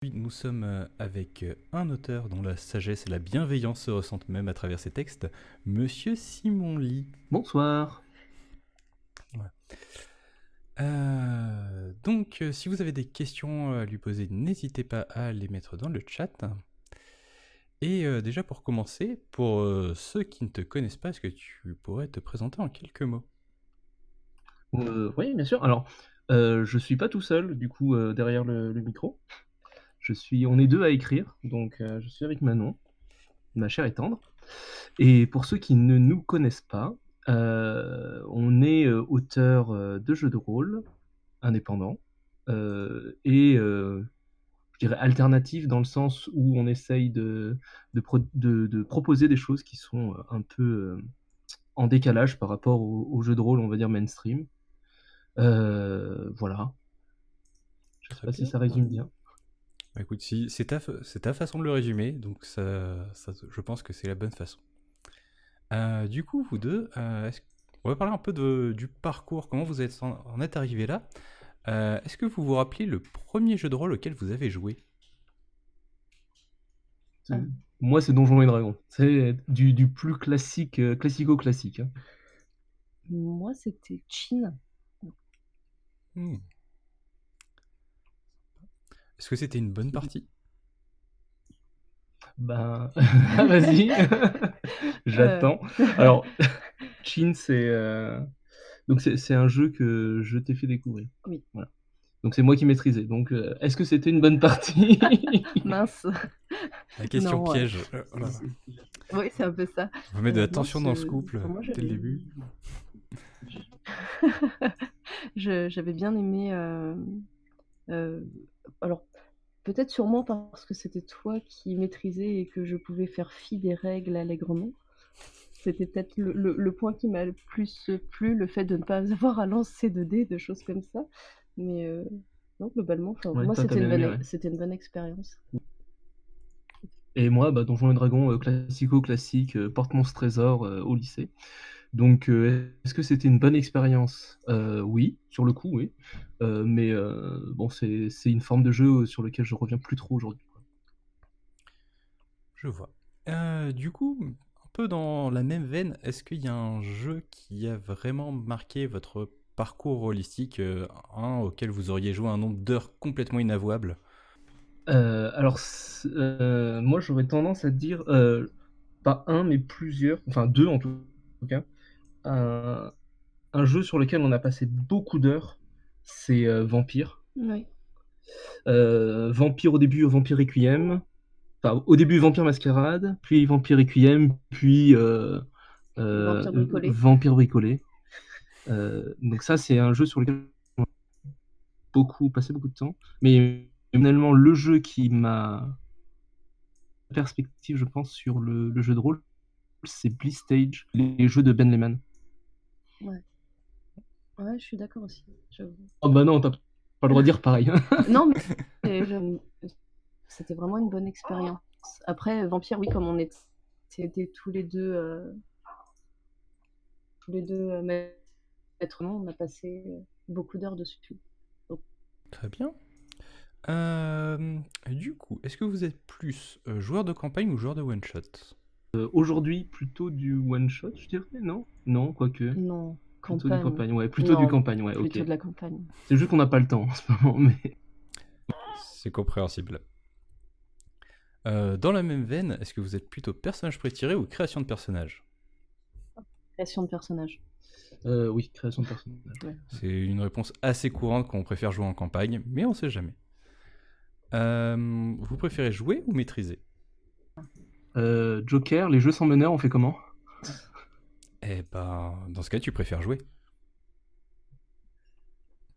Oui, nous sommes avec un auteur dont la sagesse et la bienveillance se ressentent même à travers ses textes, Monsieur Simon Lee. Bonsoir. Voilà. Donc, si vous avez des questions à lui poser, n'hésitez pas à les mettre dans le chat. Et déjà pour commencer, pour ceux qui ne te connaissent pas, est-ce que tu pourrais te présenter en quelques mots? Oui, bien sûr. Alors, je suis pas tout seul, du coup, derrière le micro. On est 2 à écrire, donc je suis avec Manon, ma chère et tendre. Et pour ceux qui ne nous connaissent pas, on est, auteur, de jeux de rôle indépendants, je dirais alternatifs dans le sens où on essaye de proposer des choses qui sont, un peu, en décalage par rapport aux jeux de rôle, on va dire mainstream. Voilà. Je sais Très pas si bien. ça résume bien. Bah, écoute, si, c'est ta façon de le résumer, donc je pense que c'est la bonne façon. Du coup, vous deux, on va parler un peu du parcours, comment vous en êtes arrivé là. Est-ce que vous vous rappelez le premier jeu de rôle auquel vous avez joué? C'est- Moi, c'est Donjons et Dragons. C'est du plus classique, classico-classique, hein. Moi, c'était Chin. Hmm. Est-ce que c'était une bonne partie? Ben, vas-y, j'attends. Alors, Chin, c'est un jeu que je t'ai fait découvrir. Oui. Voilà. Donc c'est moi qui maîtrisais. Donc, est-ce que c'était une bonne partie? Mince. La question Non, piège. Oh là là. Oui, c'est un peu ça. On va mettre de la Non, tension dans ce couple enfin, moi, dès le début. j'avais bien aimé. Alors, peut-être sûrement parce que c'était toi qui maîtrisais et que je pouvais faire fi des règles allègrement. C'était peut-être le point qui m'a le plus plu, le fait de ne pas avoir à lancer de dés, de choses comme ça. Mais non, globalement, enfin, Ouais, moi, toi, t'as bien aimé, ouais. c'était une bonne expérience. Et moi, bah, Donjons et Dragons, classico-classique, porte-monstre trésor, au lycée. Donc, est-ce que c'était une bonne expérience? Oui, sur le coup, oui. Mais bon, c'est une forme de jeu sur lequel je reviens plus trop aujourd'hui, quoi. Je vois. Du coup, un peu dans la même veine, est-ce qu'il y a un jeu qui a vraiment marqué votre parcours holistique, un auquel vous auriez joué un nombre d'heures complètement inavouable? Alors, moi, j'aurais tendance à dire, pas un, mais plusieurs, enfin 2 en tout cas. Un un jeu sur lequel on a passé beaucoup d'heures, c'est, Vampire. Oui. Vampire au début, Vampire Requiem. Enfin, au début Vampire Masquerade, puis Vampire Requiem, puis Vampire bricolé. Vampire Bricolé. Donc ça, c'est un jeu sur lequel j'ai passé beaucoup de temps. Mais finalement, le jeu qui m'a perspective, je pense, sur le jeu de rôle, c'est Bliss Stage, les jeux de Ben Lehman. Ouais. Ouais, je suis d'accord aussi. Oh bah non, t'as pas le droit de dire pareil. Non, mais c'était vraiment une bonne expérience. Après, Vampire, oui, comme on était tous les deux maîtres noms, on a passé beaucoup d'heures dessus. Donc, Très bien. Du coup, est-ce que vous êtes plus joueur de campagne ou joueur de one-shot? Aujourd'hui, plutôt du one-shot, je dirais, non? Non, quoique. non, Plutôt du campagne. campagne, ouais, plutôt du Non, campagne, ouais, plutôt ok. de la campagne. C'est juste qu'on n'a pas le temps en ce moment, mais... C'est compréhensible. Dans la même veine, est-ce que vous êtes plutôt personnage prétiré ou création de personnage? Création de personnage. Oui, création de personnage. Ouais. C'est une réponse assez courante qu'on préfère jouer en campagne, mais on sait jamais. Vous préférez jouer ou maîtriser? Joker, les jeux sans meneur, on fait comment? Eh ben, dans ce cas, tu préfères jouer.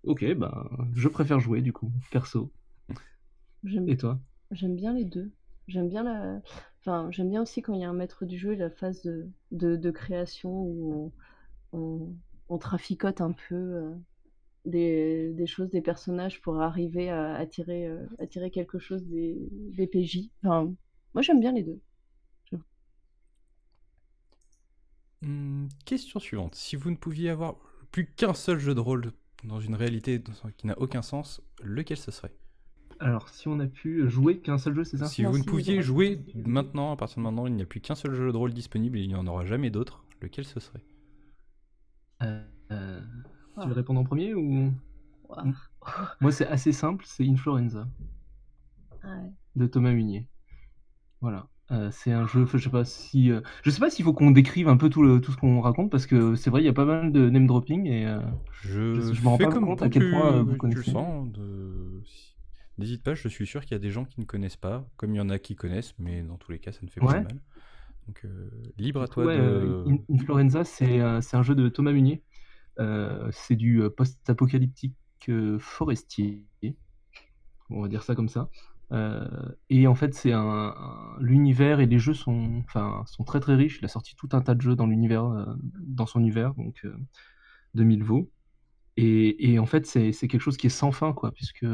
Ok, ben, je préfère jouer du coup, perso. Et toi? J'aime bien les deux. J'aime bien j'aime bien aussi quand il y a un maître du jeu, la phase de création où on traficote un peu des choses, des personnages pour arriver à attirer quelque chose des PJ. Enfin, moi, j'aime bien les deux. Question suivante. Si vous ne pouviez avoir plus qu'un seul jeu de rôle dans une réalité qui n'a aucun sens, lequel ce serait? Alors, si on a pu jouer qu'un seul jeu, c'est ça? Si Non, vous ne si, pouviez drôle. jouer maintenant, à partir de maintenant, il n'y a plus qu'un seul jeu de rôle disponible et il n'y en aura jamais d'autre, lequel ce serait? Euh, euh, Tu Ah. veux répondre en premier ou... Ouah. Moi, c'est assez simple, c'est Influenza Ah ouais. de Thomas Munier. Voilà. C'est un jeu, je sais pas si, je sais pas s'il faut qu'on décrive un peu tout ce qu'on raconte parce que c'est vrai, il y a pas mal de name dropping et je me rends Fais pas comme compte bon à quel point vous tu le connaissez. sens. N'hésite pas, je suis sûr qu'il y a des gens qui ne connaissent pas, comme il y en a qui connaissent, mais dans tous les cas, ça ne fait pas de Ouais. mal. Donc, libre à Du coup, toi ouais, de. Influenza, c'est un jeu de Thomas Munier. C'est du post-apocalyptique forestier, on va dire ça comme ça. Et en fait, c'est l'univers et les jeux sont très très riches. Il a sorti tout un tas de jeux dans l'univers, dans son univers, donc 2000 veaux. Et en fait, c'est quelque chose qui est sans fin, quoi, puisque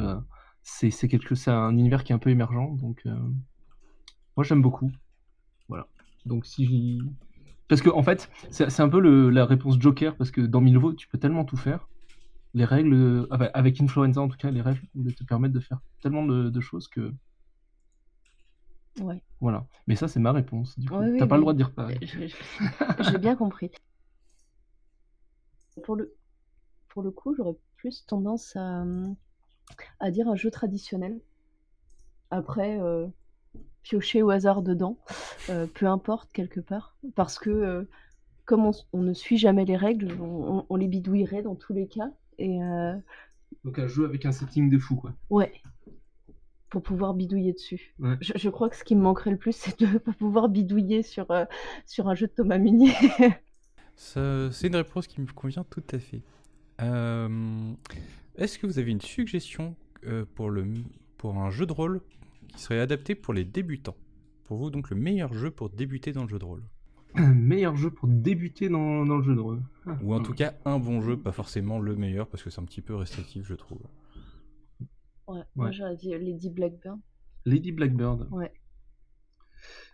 c'est un univers qui est un peu émergent. Donc, moi, j'aime beaucoup. Voilà. Donc, parce que en fait, c'est un peu la réponse Joker, parce que dans 1000 veaux, tu peux tellement tout faire. Les règles, avec Influenza en tout cas, les règles te permettent de faire tellement de choses que. Ouais. Voilà. Mais ça, c'est ma réponse. Du coup, Oui, t'as oui, pas le droit oui. de dire pareil. J'ai bien compris. Pour le coup, j'aurais plus tendance à dire un jeu traditionnel. Après, piocher au hasard dedans, peu importe quelque part. Parce que comme on ne suit jamais les règles, on les bidouillerait dans tous les cas. Et Donc un jeu avec un setting de fou, quoi. ouais, pour pouvoir bidouiller dessus. Ouais. Je crois que ce qui me manquerait le plus, c'est de ne pas pouvoir bidouiller sur un jeu de Thomas Munier. C'est une réponse qui me convient tout à fait. Est-ce que vous avez une suggestion pour un jeu de rôle qui serait adapté pour les débutants? Pour vous, donc, le meilleur jeu pour débuter dans le jeu de rôle? Meilleur jeu pour débuter dans le jeu de rôle. Ou en tout cas, un bon jeu, pas forcément le meilleur, parce que c'est un petit peu restrictif, je trouve. Ouais, moi j'aurais dit Lady Blackburn. Lady Blackbird. Ouais.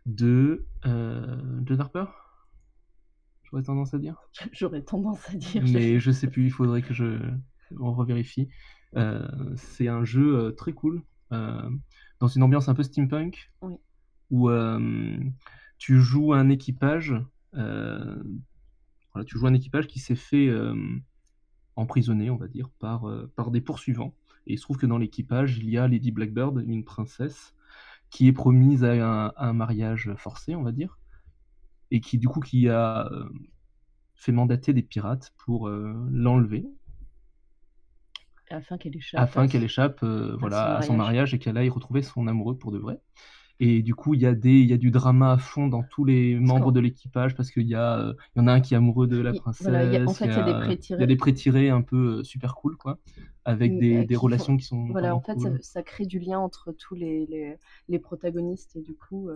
De John Harper, j'aurais tendance à dire. J'aurais tendance à dire. Mais je sais plus, il faudrait que on revérifie. C'est un jeu très cool, dans une ambiance un peu steampunk, Oui. où tu joues un équipage. Voilà, tu joues un équipage qui s'est fait emprisonner, on va dire, par des poursuivants. Et il se trouve que dans l'équipage, il y a Lady Blackbird, une princesse, qui est promise à un mariage forcé, on va dire, et qui du coup qui a fait mandater des pirates pour l'enlever, Afin qu'elle échappe. afin qu'elle échappe voilà, à son mariage et qu'elle aille retrouver son amoureux pour de vrai. Et du coup, il y a du drama à fond dans tous les membres de l'équipage parce qu'il y en a un qui est amoureux de la princesse. Voilà, en fait, il y a des pré-tirés. Il y a des pré-tirés un peu super cool, quoi, avec des relations qui sont voilà, en fait, cool. ça crée du lien entre tous les protagonistes et du coup,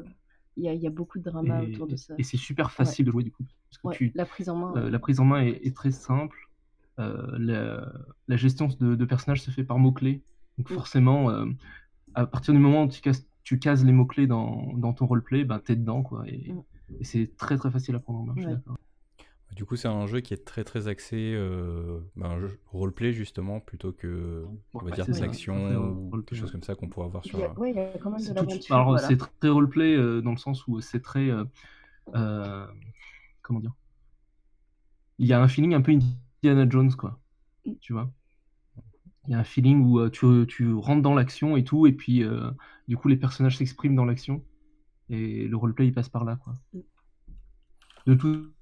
il y a beaucoup de drama autour de ça. Et c'est super facile de jouer du coup. Parce que la prise en main. La prise en main est très simple. La gestion de personnages se fait par mots-clés. Donc forcément, à partir du moment où tu cases les mots-clés dans ton roleplay, ben, t'es dedans, quoi. Et c'est très très facile à prendre en main, je suis d'accord. Du coup, c'est un jeu qui est très très axé un jeu roleplay justement, plutôt que on va dire de l'action ou des choses comme ça qu'on pourrait avoir sur. Oui, il y a quand même de l'aventure. Alors voilà. C'est très roleplay dans le sens où c'est très comment dire, il y a un feeling un peu Indiana Jones, quoi. Tu vois, il y a un feeling où tu rentres dans l'action et tout, et puis du coup les personnages s'expriment dans l'action et le roleplay il passe par là, quoi. De toute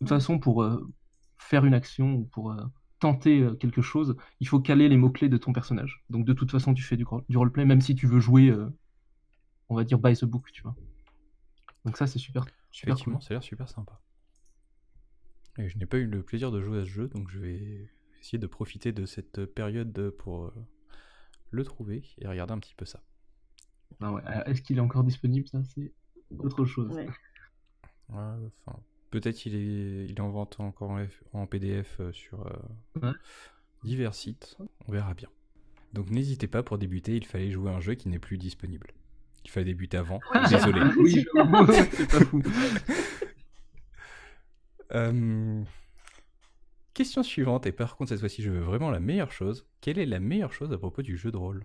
façon, pour faire une action ou pour tenter quelque chose, il faut caler les mots-clés de ton personnage. Donc de toute façon, tu fais du roleplay, même si tu veux jouer, on va dire, by the book, tu vois. Donc ça, c'est super Effectivement, cool. ça a l'air super sympa. Et je n'ai pas eu le plaisir de jouer à ce jeu, donc je vais essayer de profiter de cette période pour le trouver et regarder un petit peu ça. Ah ouais. Est-ce qu'il est encore disponible? Ça, c'est autre chose. Ouais. Peut-être il est en vente encore en PDF sur divers sites. On verra bien. Donc n'hésitez pas, pour débuter, il fallait jouer à un jeu qui n'est plus disponible. Il fallait débuter avant. Désolé. Oui, c'est pas fou. Question suivante, et par contre cette fois-ci je veux vraiment la meilleure chose. Quelle est la meilleure chose à propos du jeu de rôle?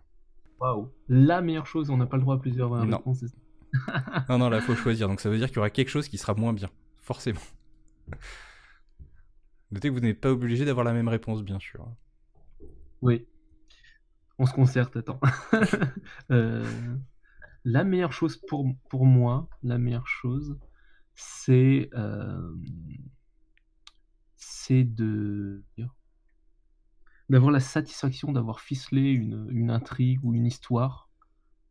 Waouh. La meilleure chose, on n'a pas le droit à plusieurs Non. réponses. c'est ça Non, là, faut choisir. Donc ça veut dire qu'il y aura quelque chose qui sera moins bien. Forcément. Notez que vous n'êtes pas obligé d'avoir la même réponse, bien sûr. Oui, on se concerte, attends. Euh, La meilleure chose pour moi, la meilleure chose, c'est de d'avoir la satisfaction d'avoir ficelé une intrigue ou une histoire.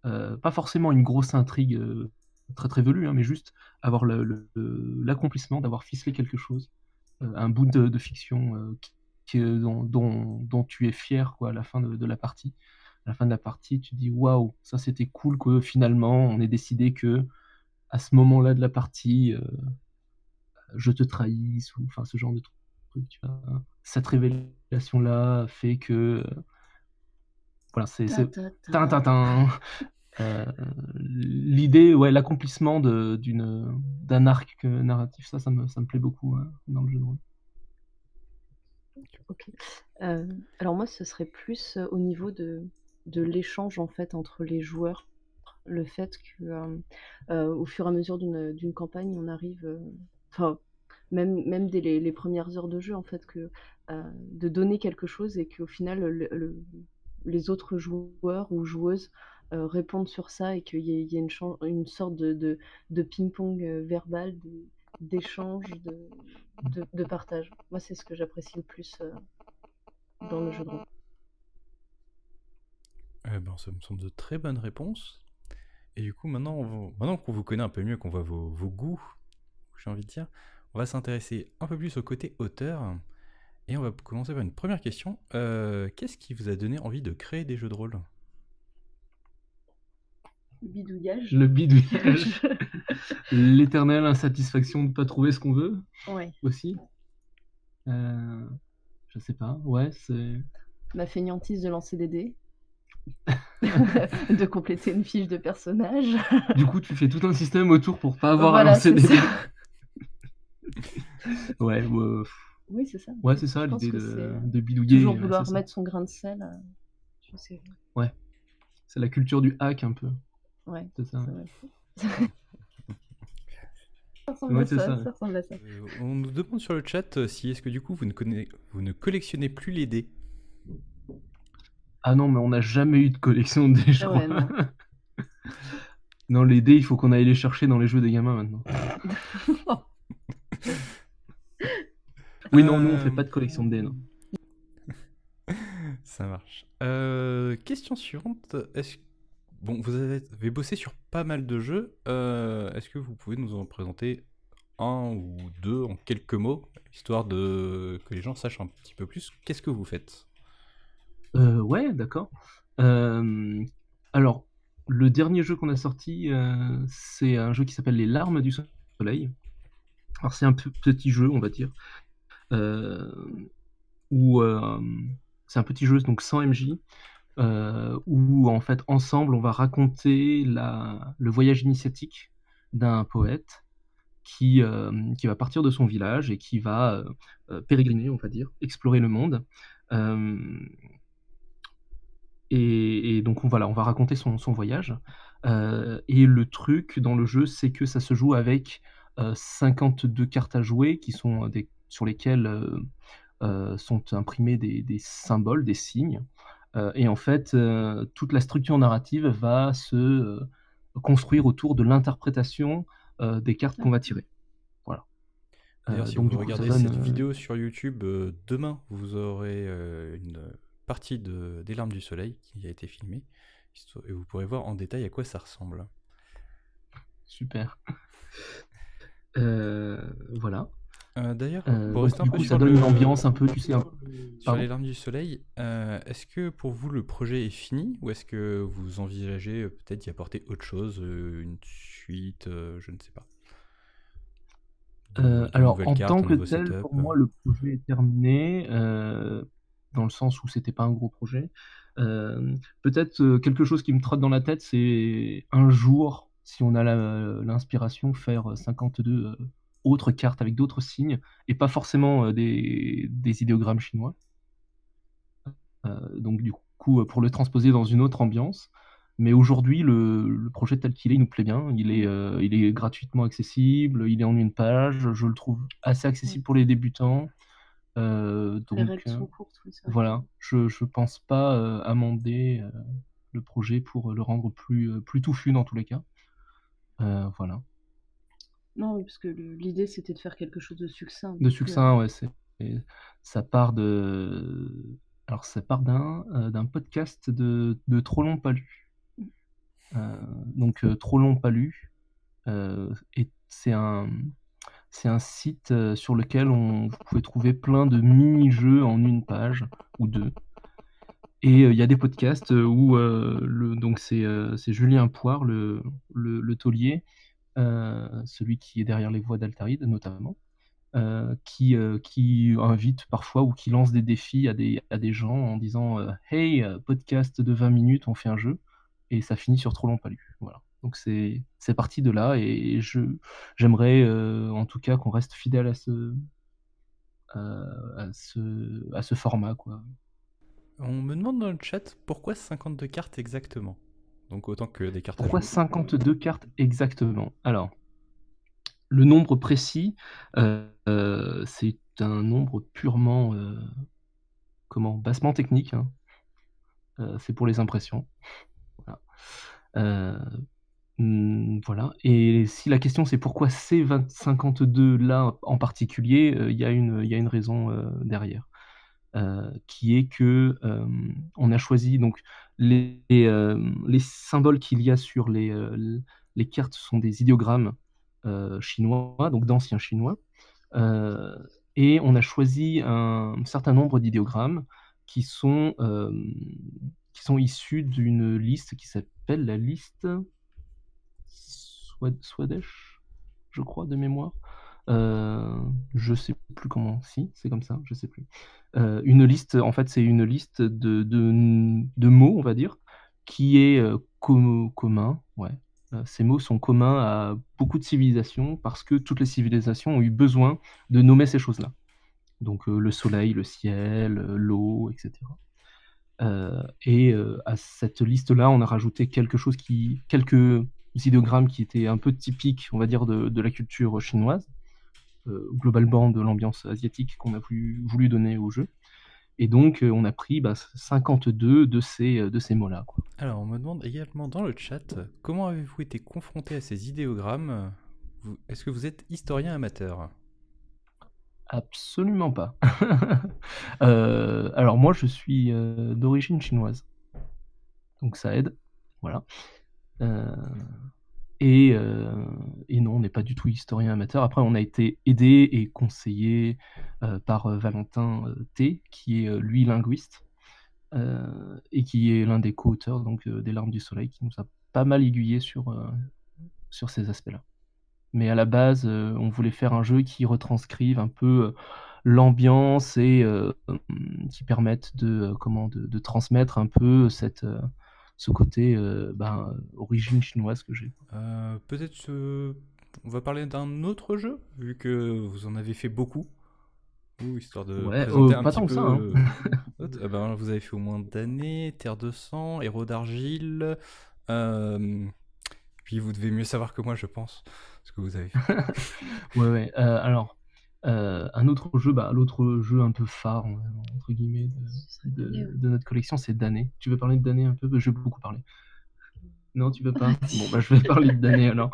Pas forcément une grosse intrigue très très velue, hein, mais juste avoir l'accomplissement d'avoir ficelé quelque chose, un bout de fiction dont tu es fier quoi, à la fin de la partie. À la fin de la partie, tu dis waouh, ça c'était cool que finalement on ait décidé que à ce moment-là de la partie, je te trahisse, ou enfin ce genre de truc, tu vois. Cette révélation-là fait que voilà, c'est Ta, ta, ta. l'idée, ouais, l'accomplissement d'un arc narratif, ça me plaît beaucoup dans le jeu de rôle. Ok. Alors moi, ce serait plus au niveau de l'échange en fait entre les joueurs. Le fait que au fur et à mesure d'une campagne, on arrive, enfin, même dès les premières heures de jeu, en fait, de donner quelque chose et qu'au final, les autres joueurs ou joueuses répondent sur ça et qu'il y ait une sorte de ping-pong verbal, d'échange, de partage. Moi, c'est ce que j'apprécie le plus dans le jeu de rôle. Ben, ça me semble de très bonnes réponses. Et du coup, maintenant qu'on vous connaît un peu mieux, qu'on voit vos goûts, j'ai envie de dire, on va s'intéresser un peu plus au côté auteur. Et on va commencer par une première question. Qu'est-ce qui vous a donné envie de créer des jeux de rôle? Bidouillage. Le bidouillage, l'éternelle insatisfaction de ne pas trouver ce qu'on veut Ouais. aussi. Je sais pas, ouais, c'est. Ma fainéantise de lancer des dés. De compléter une fiche de personnage. Du coup, tu fais tout un système autour pour pas avoir à Voilà, lancer c'est des ça. Ouais, Oui, c'est ça. ouais, c'est ça Je pense l'idée que c'est de bidouiller. toujours c'est vouloir ça. mettre son grain de sel. Je sais. Ouais, c'est la culture du hack un peu. Ouais, C'est ça. ça ressemble Ouais, à c'est ça, ça. ça ressemble à ça. On nous demande sur le chat si est-ce que du coup vous ne collectionnez plus les dés. Ah non, mais on n'a jamais eu de collection de dés, je Ah crois. ouais, non. Non, les dés, il faut qu'on aille les chercher dans les jeux des gamins maintenant. Oui, non, nous on fait pas de collection de dés, non. Ça marche. Question suivante. Bon, vous avez bossé sur pas mal de jeux. Est-ce que vous pouvez nous en présenter un ou deux en quelques mots, histoire que les gens sachent un petit peu plus qu'est-ce que vous faites? Ouais, d'accord. Alors, le dernier jeu qu'on a sorti, c'est un jeu qui s'appelle Les Larmes du Soleil. Alors, c'est un petit jeu, on va dire, où c'est un petit jeu donc sans MJ, où en fait ensemble on va raconter le voyage initiatique d'un poète qui va partir de son village et qui va pérégriner, on va dire, explorer le monde. Et donc on va raconter son voyage. Et le truc dans le jeu, c'est que ça se joue avec 52 cartes à jouer sur lesquelles sont imprimés des symboles, des signes. Et en fait, toute la structure narrative va se construire autour de l'interprétation des cartes qu'on va tirer. Voilà. D'ailleurs, si Donc vous du coup, ça regardez donne. cette vidéo sur YouTube, demain, vous aurez une partie des Larmes du Soleil qui a été filmée, et vous pourrez voir en détail à quoi ça ressemble. Super. Voilà. D'ailleurs, pour Donc rester un du peu coup, ça sur donne une ambiance un peu, tu sais. sur Pardon. les Larmes du Soleil, est-ce que pour vous le projet est fini ou est-ce que vous envisagez peut-être d'y apporter autre chose, une suite, je ne sais pas. De Alors, nouvelles en cartes, tant un que nouveau tel, setup. pour moi, le projet est terminé, dans le sens où c'était pas un gros projet. Peut-être quelque chose qui me trotte dans la tête, c'est un jour, si on a l'inspiration, faire 52 autres cartes avec d'autres signes, et pas forcément des idéogrammes chinois. Donc du coup, pour le transposer dans une autre ambiance. Mais aujourd'hui, le projet tel qu'il est, il nous plaît bien. Il est gratuitement accessible, il est en une page. Je le trouve assez Ouais. accessible pour les débutants. Les Donc règles sont courtes, oui, c'est vrai. voilà, je pense pas amender le projet pour le rendre plus touffu dans tous les cas. Voilà. Non, parce que l'idée c'était de faire quelque chose de succinct. De Donc, succinct, ouais, ça part de. Alors, ça part d'un podcast de Trop long pas lu. Donc, Trop long pas lu, et c'est un site sur lequel vous pouvez trouver plein de mini-jeux en une page ou deux. Et il y a des podcasts où donc c'est Julien Poire, le taulier, celui qui est derrière les voix d'Altaride notamment, qui invite parfois ou qui lance des défis à des gens en disant Hey, podcast de 20 minutes, on fait un jeu, et ça finit sur Trop long pas lu. Voilà. Donc c'est parti de là, et j'aimerais en tout cas qu'on reste fidèle à ce format, quoi. On me demande dans le chat pourquoi 52 cartes exactement. Donc autant que des cartes à Pourquoi jouer. 52 cartes exactement? Alors, le nombre précis, c'est un nombre purement, bassement technique, hein. C'est pour les impressions. Voilà. Voilà, et si la question c'est pourquoi ces 52 là en particulier, il y a une raison derrière. Qui est que on a choisi donc les symboles qu'il y a sur les cartes sont des idéogrammes chinois, donc d'anciens chinois. Euh, et on a choisi un certain nombre d'idéogrammes qui sont, euh, qui sont issus d'une liste qui s'appelle la liste Swadesh, je crois, de mémoire. Je sais plus comment. Si, c'est comme ça, je sais plus. Une liste, en fait, c'est une liste de mots, on va dire, qui est commun. Ouais. Ces mots sont communs à beaucoup de civilisations parce que toutes les civilisations ont eu besoin de nommer ces choses-là. Donc le soleil, le ciel, l'eau, etc. À cette liste-là, on a rajouté quelques idéogrammes qui étaient un peu typiques, on va dire, de la culture chinoise, globalement de l'ambiance asiatique qu'on a voulu donner au jeu. Et donc, on a pris 52 de ces mots-là, quoi. Alors on me demande également dans le chat comment avez-vous été confronté à ces idéogrammes. Est-ce que vous êtes historien amateur? Absolument pas. Alors moi, je suis d'origine chinoise, donc ça aide. Voilà. Euh, et non, on n'est pas du tout historien amateur. Après, on a été aidé et conseillé par Valentin T, qui est lui linguiste, et qui est l'un des co-auteurs donc, des Larmes du Soleil, qui nous a pas mal aiguillé sur ces aspects-là. Mais à la base, on voulait faire un jeu qui retranscrive un peu l'ambiance et qui permette de transmettre un peu ce côté origine chinoise que j'ai. Peut-être on va parler d'un autre jeu, vu que vous en avez fait beaucoup. Histoire de Ouais, présenter un pas petit tant que ça, hein. peu. Vous avez fait au moins d'années, Terre de Sang, Héros d'Argile. Puis vous devez mieux savoir que moi, je pense, ce que vous avez fait. Ouais. Alors, un autre jeu, l'autre jeu un peu phare, entre guillemets, de notre collection, c'est Damné. Tu veux parler de Damné un peu? Je vais beaucoup parler. Non, tu veux pas? Bon, je vais parler de Damné alors.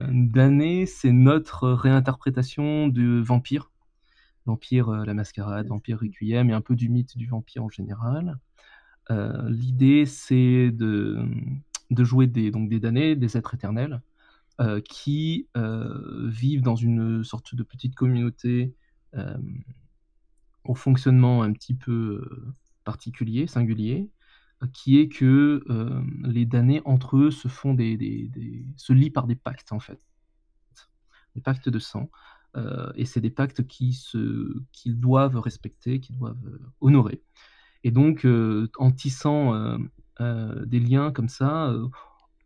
Damné, c'est notre réinterprétation de Vampire. Vampire la Mascarade, Vampire Requiem, et un peu du mythe du vampire en général. L'idée, c'est de jouer des damnés, des êtres éternels, qui vivent dans une sorte de petite communauté au fonctionnement un petit peu particulier, singulier, qui est que les damnés entre eux se font se lient par des pactes, en fait, des pactes de sang, et c'est des pactes qu'ils doivent respecter, qu'ils doivent honorer. Et donc, en tissant des liens comme ça,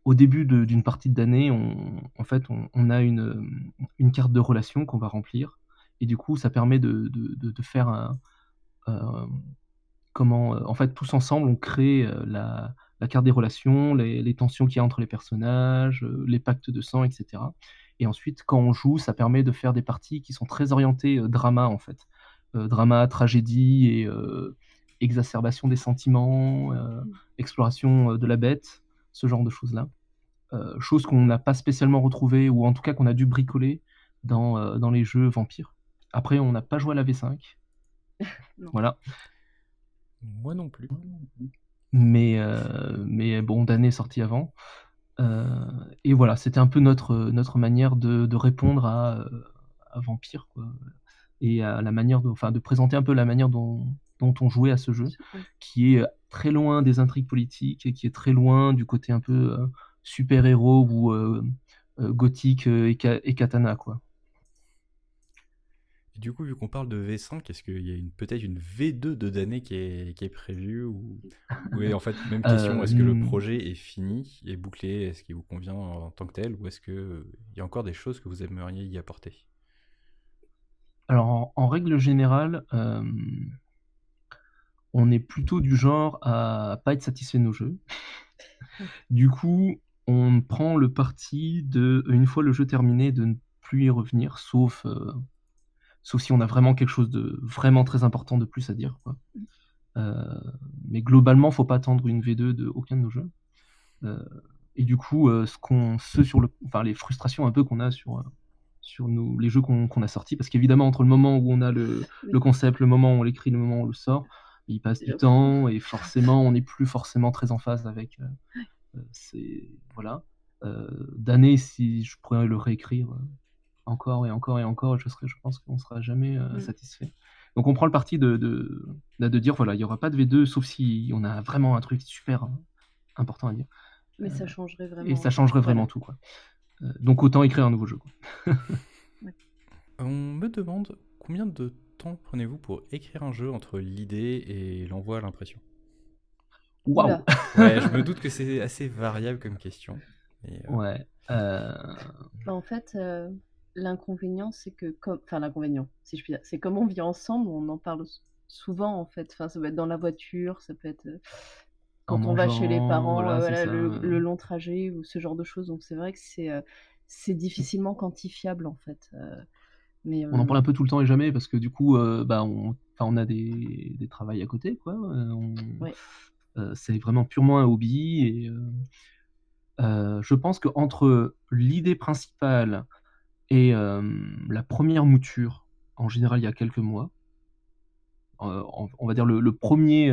au début d'une partie d'année, on a une carte de relation qu'on va remplir. Et du coup, ça permet de faire comment, en fait, tous ensemble, on crée la carte des relations, les tensions qu'il y a entre les personnages, les pactes de sang, etc. Et ensuite, quand on joue, ça permet de faire des parties qui sont très orientées drama, en fait. Drama, tragédie et exacerbation des sentiments, exploration de la bête, ce genre de choses-là. Chose qu'on n'a pas spécialement retrouvée, ou en tout cas qu'on a dû bricoler dans les jeux Vampire. Après, on n'a pas joué à la V5. Non. Voilà. Moi non plus. Mais bon, Damned est sorti avant. Et voilà, c'était un peu notre manière de répondre à Vampire, quoi. Et à la manière de présenter un peu la manière dont on jouait à ce jeu, Ouais. qui est très loin des intrigues politiques et qui est très loin du côté un peu super-héros ou gothique et katana, quoi. Et du coup, vu qu'on parle de V5, est-ce qu'il y a peut-être une V2 de Damned qui est prévue ou en fait, même question, est-ce que le projet est fini et bouclé, est-ce qu'il vous convient en tant que tel, ou est-ce qu'il y a encore des choses que vous aimeriez y apporter? Alors, en règle générale, on est plutôt du genre à pas être satisfait de nos jeux. Du coup, on prend le parti de, une fois le jeu terminé, de ne plus y revenir, sauf si on a vraiment quelque chose de vraiment très important de plus à dire, quoi. Mais globalement, faut pas attendre une V2 de aucun de nos jeux. Et du coup, les frustrations un peu qu'on a sur les jeux qu'on a sortis, parce qu'évidemment, entre le moment où on a le concept, le moment où on l'écrit, le moment où on le sort, il passe du temps, et forcément, on n'est plus forcément très en phase avec. Voilà. D'années, si je pourrais le réécrire encore et encore et encore, je pense qu'on sera jamais satisfait. Donc on prend le parti de dire, voilà, il y aura pas de V2, sauf si on a vraiment un truc super important à dire. Mais ça changerait vraiment. Et ça changerait vraiment tout, quoi. Donc autant écrire un nouveau jeu, quoi. On me demande combien de temps prenez-vous pour écrire un jeu entre l'idée et l'envoi à l'impression? Waouh! Ouais, je me doute que c'est assez variable comme question. Ouais. En fait, l'inconvénient, c'est que l'inconvénient, si je puis dire, c'est comme on vit ensemble, on en parle souvent, en fait. Enfin, ça peut être dans la voiture, ça peut être quand on va chez les parents, voilà, voilà, c'est ça. le long trajet ou ce genre de choses. Donc c'est vrai que c'est difficilement quantifiable, en fait. Mais On en parle un peu tout le temps et jamais, parce que du coup, on a des travails à côté, quoi. Ouais. C'est vraiment purement un hobby, et je pense qu'entre l'idée principale et la première mouture, en général, il y a quelques mois. On va dire le premier,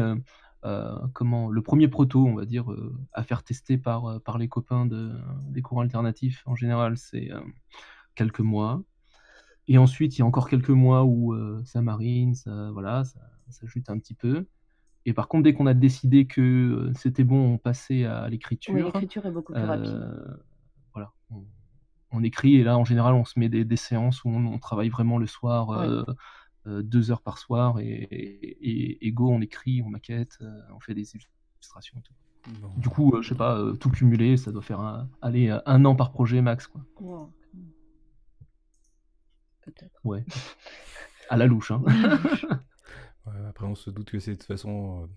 le premier proto, on va dire, à faire tester par les copains des courants alternatifs, en général, c'est quelques mois. Et ensuite, il y a encore quelques mois où ça marine, ça jute un petit peu. Et par contre, dès qu'on a décidé que c'était bon, on passait à l'écriture. Oui, l'écriture est beaucoup plus rapide. Voilà, on écrit, et là, en général, on se met des séances où on travaille vraiment le soir, 2 heures par soir, et go, on écrit, on maquette, on fait des illustrations et tout. Bon. Du coup, je sais pas, tout cumulé, ça doit faire un an par projet max, quoi. Wow. Peut-être. Ouais. À la louche, hein. Ouais, après, on se doute que c'est de toute façon,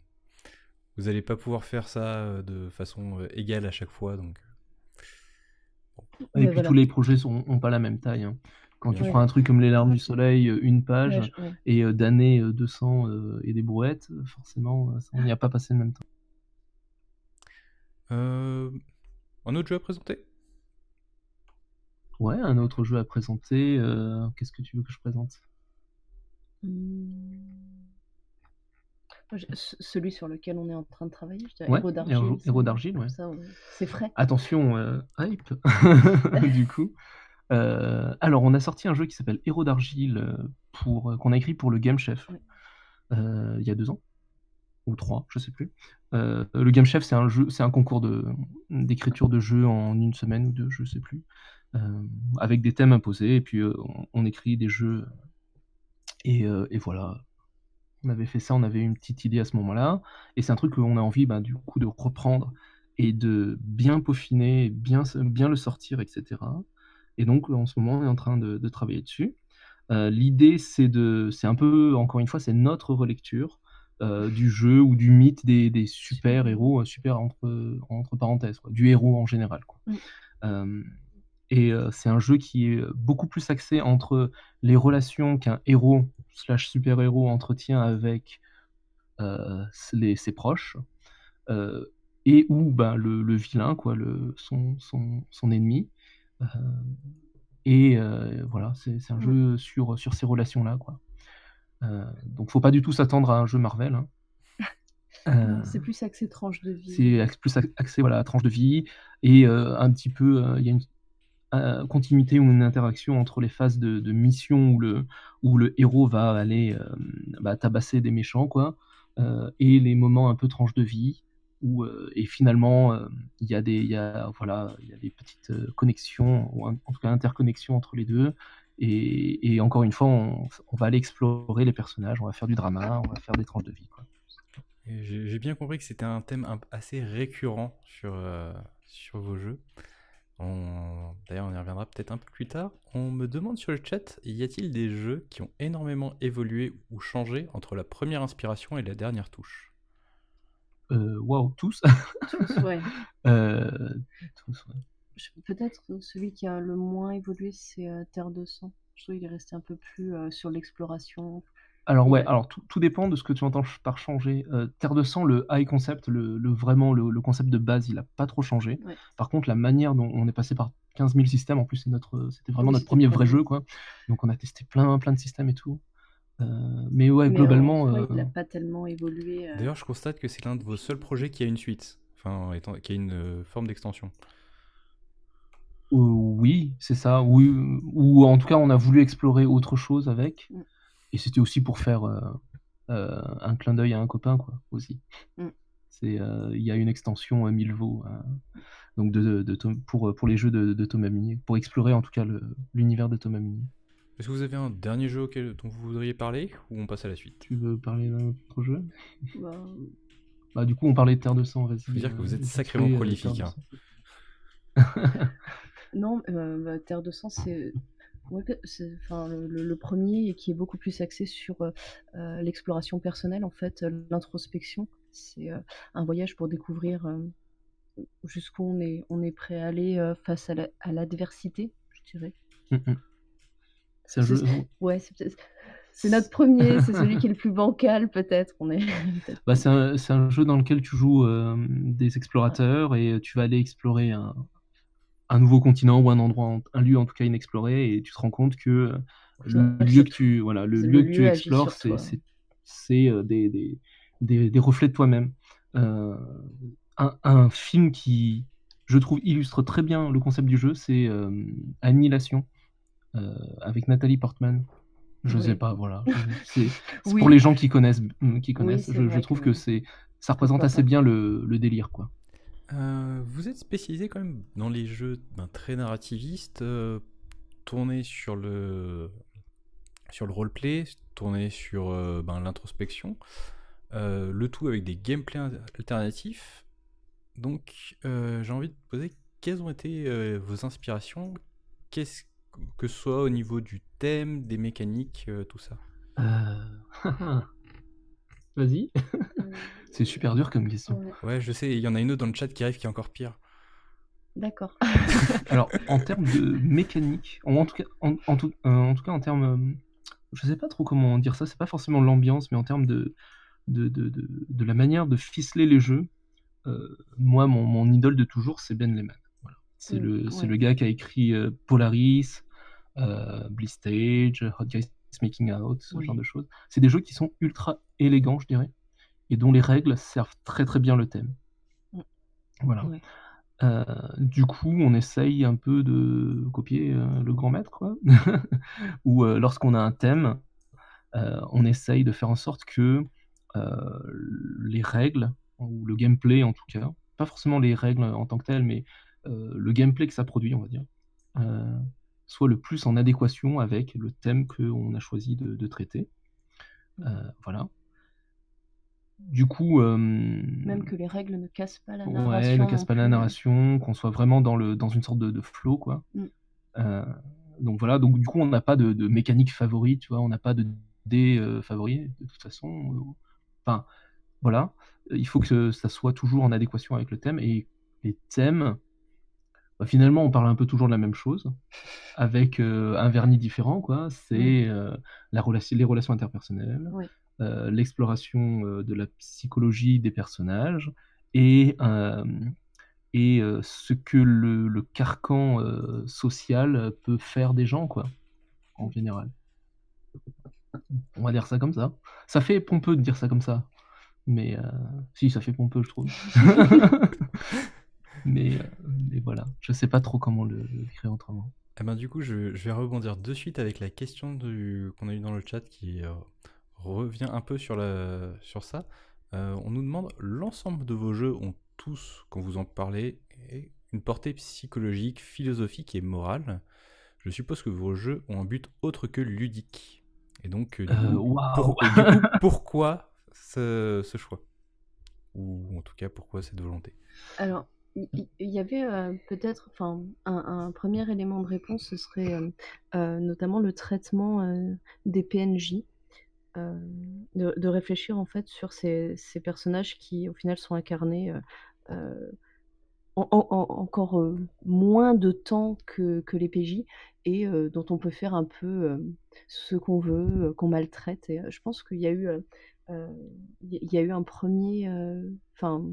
vous n'allez pas pouvoir faire ça de façon égale à chaque fois, donc. Et puis voilà. tous les projets n'ont pas la même taille, hein. Quand tu Ouais. prends un truc comme Les Larmes du Soleil, une page, Ouais. et Damned 200 et des brouettes, forcément, on n'y a pas passé le même temps. Un autre jeu à présenter? Ouais, un autre jeu à présenter. Qu'est-ce que tu veux que je présente? Celui sur lequel on est en train de travailler, je dirais Ouais, Héros d'Argile. Héros d'Argile, ouais. Ça, c'est frais. Attention, hype. Du coup. Alors, on a sorti un jeu qui s'appelle Héros d'Argile, qu'on a écrit pour le Game Chef, Ouais. il y a 2 ans, ou 3, je sais plus. Le Game Chef, c'est un concours d'écriture de jeux en 1 semaine ou 2, je sais plus, avec des thèmes imposés, et puis on écrit des jeux, et voilà. On avait fait ça, on avait une petite idée à ce moment-là, et c'est un truc qu'on a envie, du coup, de reprendre et de bien peaufiner, bien le sortir, etc. Et donc, en ce moment, on est en train de travailler dessus. L'idée, c'est un peu, encore une fois, c'est notre relecture du jeu ou du mythe des super-héros, super entre parenthèses, quoi, du héros en général, quoi. C'est un jeu qui est beaucoup plus axé entre les relations qu'un héros slash super-héros entretient avec ses proches, euh, et où ben, le vilain, quoi, son ennemi. Euh, voilà, c'est un jeu sur ces relations-là, quoi. Donc faut pas du tout s'attendre à un jeu Marvel, hein. Non, c'est plus axé tranche de vie. C'est plus axé, voilà, à tranche de vie, et un petit peu, il y a une continuité ou une interaction entre les phases de mission où le héros va aller tabasser des méchants, quoi, et les moments un peu tranche de vie, et finalement il y a des petites connexions, ou en tout cas interconnexions entre les deux. Et encore une fois, on va aller explorer les personnages, on va faire du drama, on va faire des tranches de vie, quoi. Et j'ai bien compris que c'était un thème assez récurrent sur vos jeux. D'ailleurs, on y reviendra peut-être un peu plus tard. On me demande sur le chat, y a-t-il des jeux qui ont énormément évolué ou changé entre la première inspiration et la dernière touche? Waouh, tous. Tous, ouais. Tous, ouais. Peut-être celui qui a le moins évolué, c'est Terre de Sang. Je trouve qu'il est resté un peu plus sur l'exploration. Alors ouais, alors tout dépend de ce que tu entends par changer. Terre de Sang, le high concept, vraiment le concept de base, il a pas trop changé. Ouais. Par contre, la manière dont on est passé par 15 000 systèmes, en plus c'était vraiment Oui, notre c'était premier le vrai premier. jeu, quoi. Donc on a testé plein de systèmes et tout. Mais ouais, Mais globalement, en soi, il n'a pas tellement évolué. D'ailleurs, je constate que c'est l'un de vos seuls projets qui a une suite, enfin, qui a une forme d'extension. oui, c'est ça. Oui, ou en tout cas, on a voulu explorer autre chose avec. Et c'était aussi pour faire un clin d'œil à un copain, quoi, aussi. Il y a une extension Milvaux, donc pour les jeux de Thomas Munier, pour explorer en tout cas l'univers de Thomas Munier. Est-ce que vous avez un dernier jeu dont vous voudriez parler, ou on passe à la suite? Tu veux parler d'un autre jeu? Bah, du coup, on parlait de Terre de Sang, vas-y. Je veux dire que vous êtes sacrément prolifique. Non, Terre de Sang, c'est le premier, et qui est beaucoup plus axé sur l'exploration personnelle, en fait, l'introspection. C'est un voyage pour découvrir jusqu'où on est prêt à aller face à l'adversité, je dirais. C'est un jeu. Ouais, c'est notre premier, c'est celui qui est le plus bancal, peut-être. Bah, c'est un jeu dans lequel tu joues des explorateurs, et tu vas aller explorer un nouveau continent ou un endroit, un lieu en tout cas inexploré, et tu te rends compte que le lieu que tu explores, c'est des reflets de toi-même. Un film qui, je trouve, illustre très bien le concept du jeu, c'est Annihilation, avec Nathalie Portman. Je sais pas, voilà. C'est pour les gens qui connaissent. Oui, je trouve que ça représente assez bien le délire, quoi. Vous êtes spécialisé quand même dans les jeux très narrativistes, tournés sur le roleplay, tournés sur l'introspection, le tout avec des gameplays alternatifs. Donc j'ai envie de te poser, quelles ont été vos inspirations, que ce soit au niveau du thème, des mécaniques, tout ça? Vas-y. C'est super dur comme question. Ouais, je sais, il y en a une autre dans le chat qui arrive qui est encore pire. D'accord. Alors, en termes de mécanique, en tout cas en termes, je sais pas trop comment dire ça, c'est pas forcément l'ambiance, mais en termes de la manière de ficeler les jeux, moi, mon idole de toujours, c'est Ben Lehman. Voilà. C'est le gars qui a écrit Polaris, Blistage, Hot Guys Making Out, ce genre de choses. C'est des jeux qui sont ultra élégants, je dirais, et dont les règles servent très très bien le thème. Voilà. Du coup, on essaye un peu de copier le grand maître, quoi. Ou lorsqu'on a un thème, on essaye de faire en sorte que les règles, ou le gameplay en tout cas, pas forcément les règles en tant que telles, mais le gameplay que ça produit, on va dire, soit le plus en adéquation avec le thème qu'on a choisi de traiter. Voilà. Du coup, même que les règles ne cassent pas la narration. Ouais, ne cassent pas la narration, qu'on soit vraiment dans une sorte de flow, quoi. Donc voilà, donc du coup, on n'a pas de mécanique favorite, tu vois, on n'a pas de dés favoris, de toute façon. Enfin, voilà, il faut que ça soit toujours en adéquation avec le thème et les thèmes, bah, finalement, on parle un peu toujours de la même chose avec, un vernis différent, quoi. Mmh. C'est, les relations interpersonnelles, Oui. l'exploration, de la psychologie des personnages et ce que le carcan, social, peut faire des gens, quoi, en général. On va dire ça comme ça. Ça fait pompeux de dire ça comme ça, mais si, ça fait pompeux, je trouve. Mais voilà, je sais pas trop comment le décrire autrement. Eh ben, du coup, je vais rebondir de suite avec la question qu'on a eue dans le chat qui revient un peu sur ça. On nous demande, l'ensemble de vos jeux ont tous, quand vous en parlez, une portée psychologique, philosophique et morale. Je suppose que vos jeux ont un but autre que ludique. Et donc, Waouh! pourquoi ce choix? Ou en tout cas, pourquoi cette volonté? Alors, il y avait, peut-être enfin, un 1er élément de réponse, ce serait, notamment le traitement, des PNJ. De réfléchir en fait sur ces personnages qui, au final, sont incarnés, heu, encore, moins de temps que les PJ et dont on peut faire un peu, ce qu'on veut, qu'on maltraite et je pense qu'il y a eu, heu, il y a eu un premier enfin,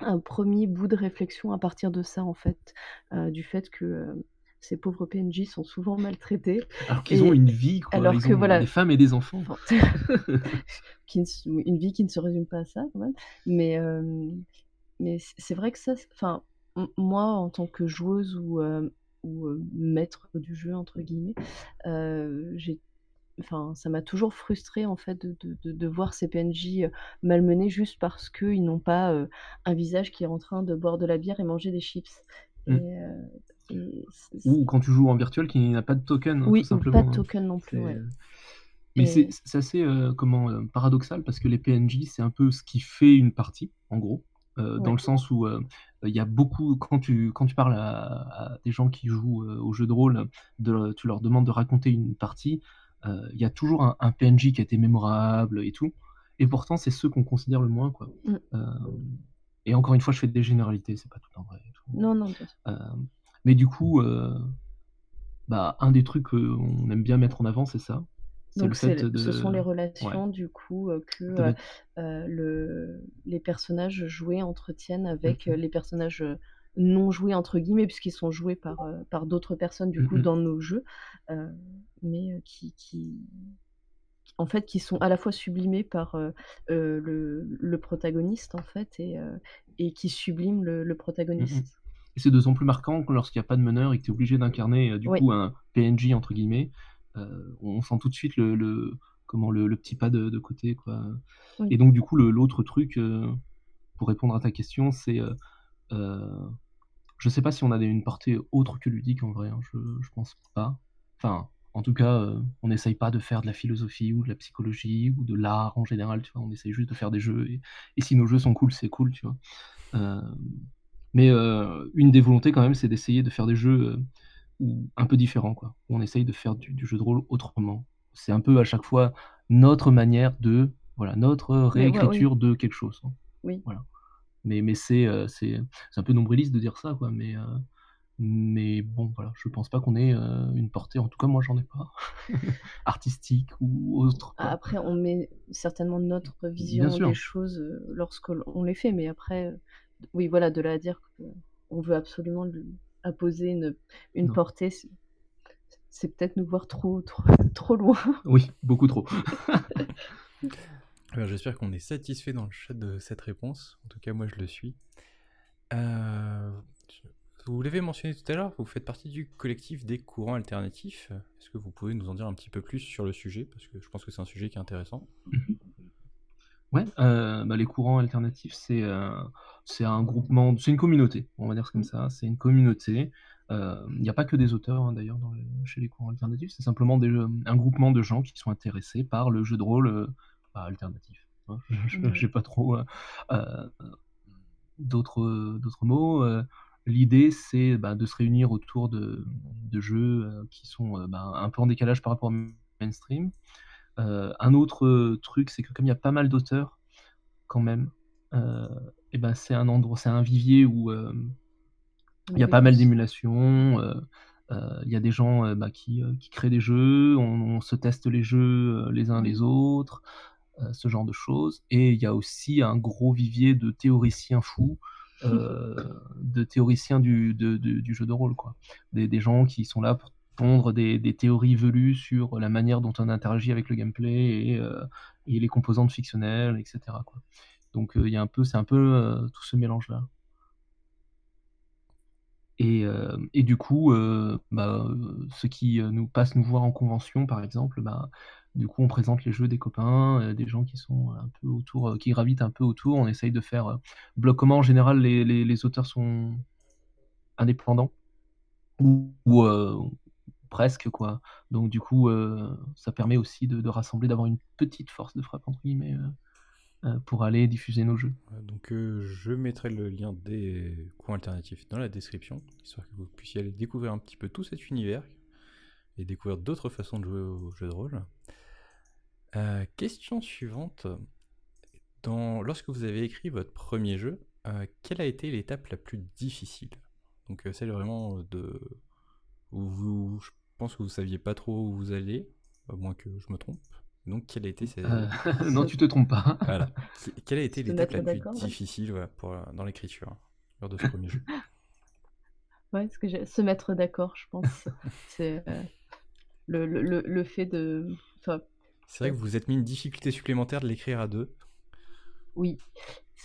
un premier bout de réflexion à partir de ça, en fait, du fait que, ces pauvres PNJ sont souvent maltraités Alors qu'ils ont et une vie, quoi, alors ils que ont voilà, des femmes et des enfants. enfin, qui ne s une vie qui ne se résume pas à ça quand même, mais c'est vrai que ça, enfin, moi en tant que joueuse ou «maître du jeu» entre guillemets, j'ai enfin, ça m'a toujours frustrée en fait de voir ces PNJ, malmenés juste parce qu'ils n'ont pas, un visage qui est en train de boire de la bière et manger des chips Mmh. et Ou quand tu joues en virtuel qui n'a pas de token, hein, tout oui, ou pas de simplement, hein. token non plus, C'est, ouais mais et c'est assez, paradoxal parce que les PNJ, c'est un peu ce qui fait une partie, en gros, dans ouais. le sens où, il y a beaucoup quand tu parles à des gens qui jouent, aux jeux de rôle, tu leur demandes de raconter une partie, il y a toujours un PNJ qui a été mémorable et tout et pourtant c'est ceux qu'on considère le moins, quoi. Mmh. Et encore une fois, je fais des généralités, c'est pas tout en vrai et tout. Non, non, bien sûr. Mais du coup, bah, un des trucs qu'on aime bien mettre en avant, c'est ça. C'est le Donc fait ce sont les de ouais, relations du coup, que, de mettre les personnages joués entretiennent mmh avec, mh. les personnages, «non joués» entre guillemets, puisqu'ils sont joués par d'autres personnes du Mmh coup mh. dans nos jeux, heu, mais qui en fait, qui sont à la fois sublimés par, le protagoniste en fait et qui subliment le Mmh mh. protagoniste. Et c'est d'autant plus marquant que lorsqu'il y a pas de meneur et que tu es obligé d'incarner, du Oui, coup un «PNJ» entre guillemets, on sent tout de suite le petit pas de côté, quoi. oui. Et donc du coup l'autre truc, pour répondre à ta question, c'est, heu, je sais pas si on a une portée autre que ludique en vrai, hein, je pense pas. Enfin, en tout cas, on essaye pas de faire de la philosophie ou de la psychologie ou de l'art en général, tu vois? On essaye juste de faire des jeux et si nos jeux sont cool, c'est cool, tu vois? Hem, mais une des volontés quand même, c'est d'essayer de faire des jeux, un peu différents, quoi. Où on essaye de faire du jeu de rôle autrement. C'est un peu à chaque fois notre manière de voilà, notre Mais ouais, oui, réécriture de quelque chose, hein. oui. Voilà. Mais c'est un peu nombriliste de dire ça, quoi, mais bon, voilà, je pense pas qu'on ait, une portée, en tout cas moi j'en ai pas, artistique ou autre, quoi. Après, on met certainement notre Bien vision des sûr, choses, lorsque on les fait, mais après, oui, voilà, de là à dire qu'on veut absolument lui apposer une non. portée, c'est peut-être nous voir trop trop loin. Oui, beaucoup trop. Alors, j'espère qu'on est satisfait dans le chat de cette réponse. En tout cas, moi, je le suis. Euh, Vous l'avez mentionné tout à l'heure, vous faites partie du collectif des courants alternatifs. Est-ce que vous pouvez nous en dire un petit peu plus sur le sujet? Parce que je pense que c'est un sujet qui est intéressant. Mmh. Ouais, bah, les courants alternatifs, c'est un groupement c'est une communauté, on va dire ça comme Mmh. ça. C'est une communauté, il y a pas que des auteurs, hein, d'ailleurs chez les courants alternatifs, c'est simplement un groupement de gens qui sont intéressés par le jeu de rôle, bah, alternatif, hein. Ouais. J'ai pas trop, d'autres mots, l'idée c'est, bah, de se réunir autour de jeux, qui sont, bah, un peu en décalage par rapport au mainstream. Un autre, truc, c'est que comme il y a pas mal d'auteurs, quand même, et ben, c'est un endroit, c'est un vivier où, On il y a peut pas mal tous. d'émulations, il y a des gens, qui créent des jeux, on se teste les jeux, les uns les Mmh. autres, ce genre de choses, et il y a aussi un gros vivier de théoriciens fous, heu, de théoriciens du jeu de rôle, quoi. Des gens qui sont là pour pondre des théories velues sur la manière dont on interagit avec le gameplay et les composantes fictionnelles et cetera, quoi. Donc il y a un peu c'est un peu, tout ce mélange-là. Et du coup, ceux qui, nous passent nous voir en convention, par exemple, bah, du coup, on présente les jeux des copains, des gens qui sont un peu autour, qui gravitent un peu autour. On essaye de faire, bloc commun. En général, les auteurs sont indépendants ou presque, quoi. Donc du coup, ça permet aussi de rassembler, d'avoir une petite «force de frappe» entre guillemets, pour aller diffuser nos jeux. Donc je mettrai le lien des coins alternatifs dans la description, histoire que vous puissiez aller découvrir un petit peu tout cet univers et découvrir d'autres façons de jouer au jeu de rôle. Question suivante. Lorsque vous avez écrit votre premier jeu, quelle a été l'étape la plus difficile? Donc celle vraiment je pense que vous saviez pas trop où vous alliez, à moins que je me trompe. Donc quelle a été Non, tu te trompes pas. voilà. Quelle a été Se l'étape mettre la plus d'accord, ouais. difficile, voilà, dans l'écriture, lors de ce premier jeu? Ouais, ce que j'ai se mettre d'accord, je pense. C'est, le fait de enfin, C'est vrai que vous vous êtes mis une difficulté supplémentaire de l'écrire à deux. oui,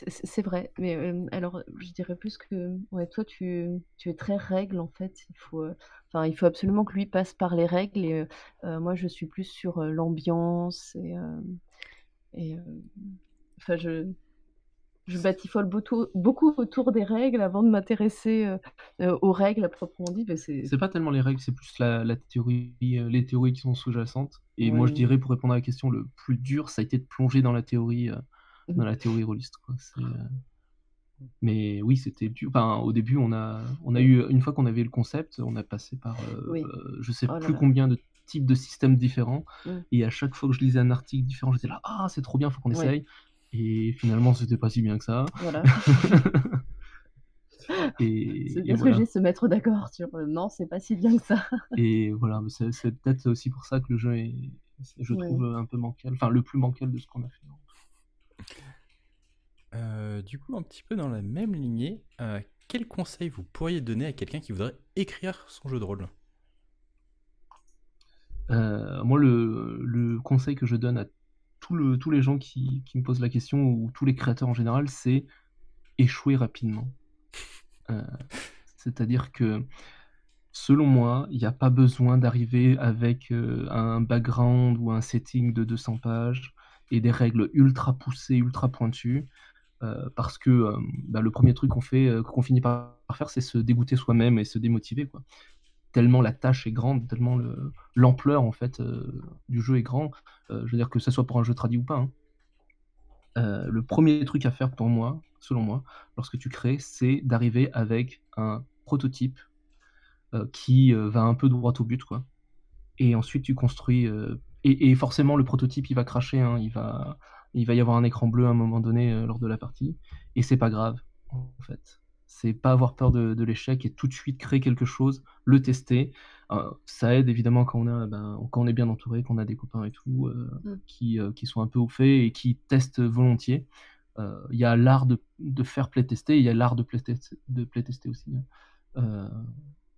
c'est vrai, mais, alors, je dirais plus que, ouais, toi, tu es très règle, en fait. Enfin, il faut absolument que lui passe par les règles et moi, je suis plus sur, l'ambiance et enfin, je batifole beaucoup autour des règles avant de m'intéresser, aux règles à proprement dit, mais c'est C'est pas tellement les règles, c'est plus la théorie, les théories qui sont sous-jacentes, et moi je ouais. dirais, pour répondre à la question, le plus dur, ça a été de plonger Mmh. dans la théorie rôliste, quoi. Mais oui, c'était dur. Enfin, au début, on a Ouais, eu, une fois qu'on avait le concept, on a passé par, oui. je sais Oh là plus là. combien de types de systèmes différents, Mmh. et à chaque fois que je lisais un article différent, j'étais là: «Ah, c'est trop bien, faut qu'on Ouais, essaye», et finalement, c'était pas si bien que ça. voilà. C'est Et bien ce que j'ai, voilà. se mettre d'accord sur, non, c'est pas si bien que ça. Et voilà, mais c'est peut-être aussi pour ça que le jeu est, je trouve, Ouais. un peu bancal, enfin le plus bancal de ce qu'on a fait. Du coup, un petit peu dans la même lignée, quel conseil vous pourriez donner à quelqu'un qui voudrait écrire son jeu de rôle? Moi, le conseil que je donne à tous les gens qui me posent la question, ou tous les créateurs en général, c'est échouer rapidement. Heu, C'est-à-dire que, selon moi, il y a pas besoin d'arriver avec, un background ou un setting de 200 pages et des règles ultra poussées, ultra pointues. Parce que, le premier truc qu'on finit par faire, c'est se dégoûter soi-même et se démotiver, quoi. Tellement la tâche est grande, tellement l'ampleur, en fait, du jeu est grand, je veux dire, que ça soit pour un jeu tradi ou pas, hein. Le premier truc à faire pour moi, selon moi, lorsque tu crées, c'est d'arriver avec un prototype, qui, va un peu droit au but, quoi. Et ensuite tu construis, et forcément le prototype il va crasher, hein, il va y avoir un écran bleu à un moment donné, lors de la partie, et c'est pas grave, en fait. C'est pas avoir peur de l'échec et tout de suite créer quelque chose, le tester. Ça aide évidemment quand on est bien entouré, qu'on a des copains et tout, Mmh. qui sont un peu au fait et qui testent volontiers. Il y a l'art de faire playtester, il y a l'art de playtester aussi, hein. Heu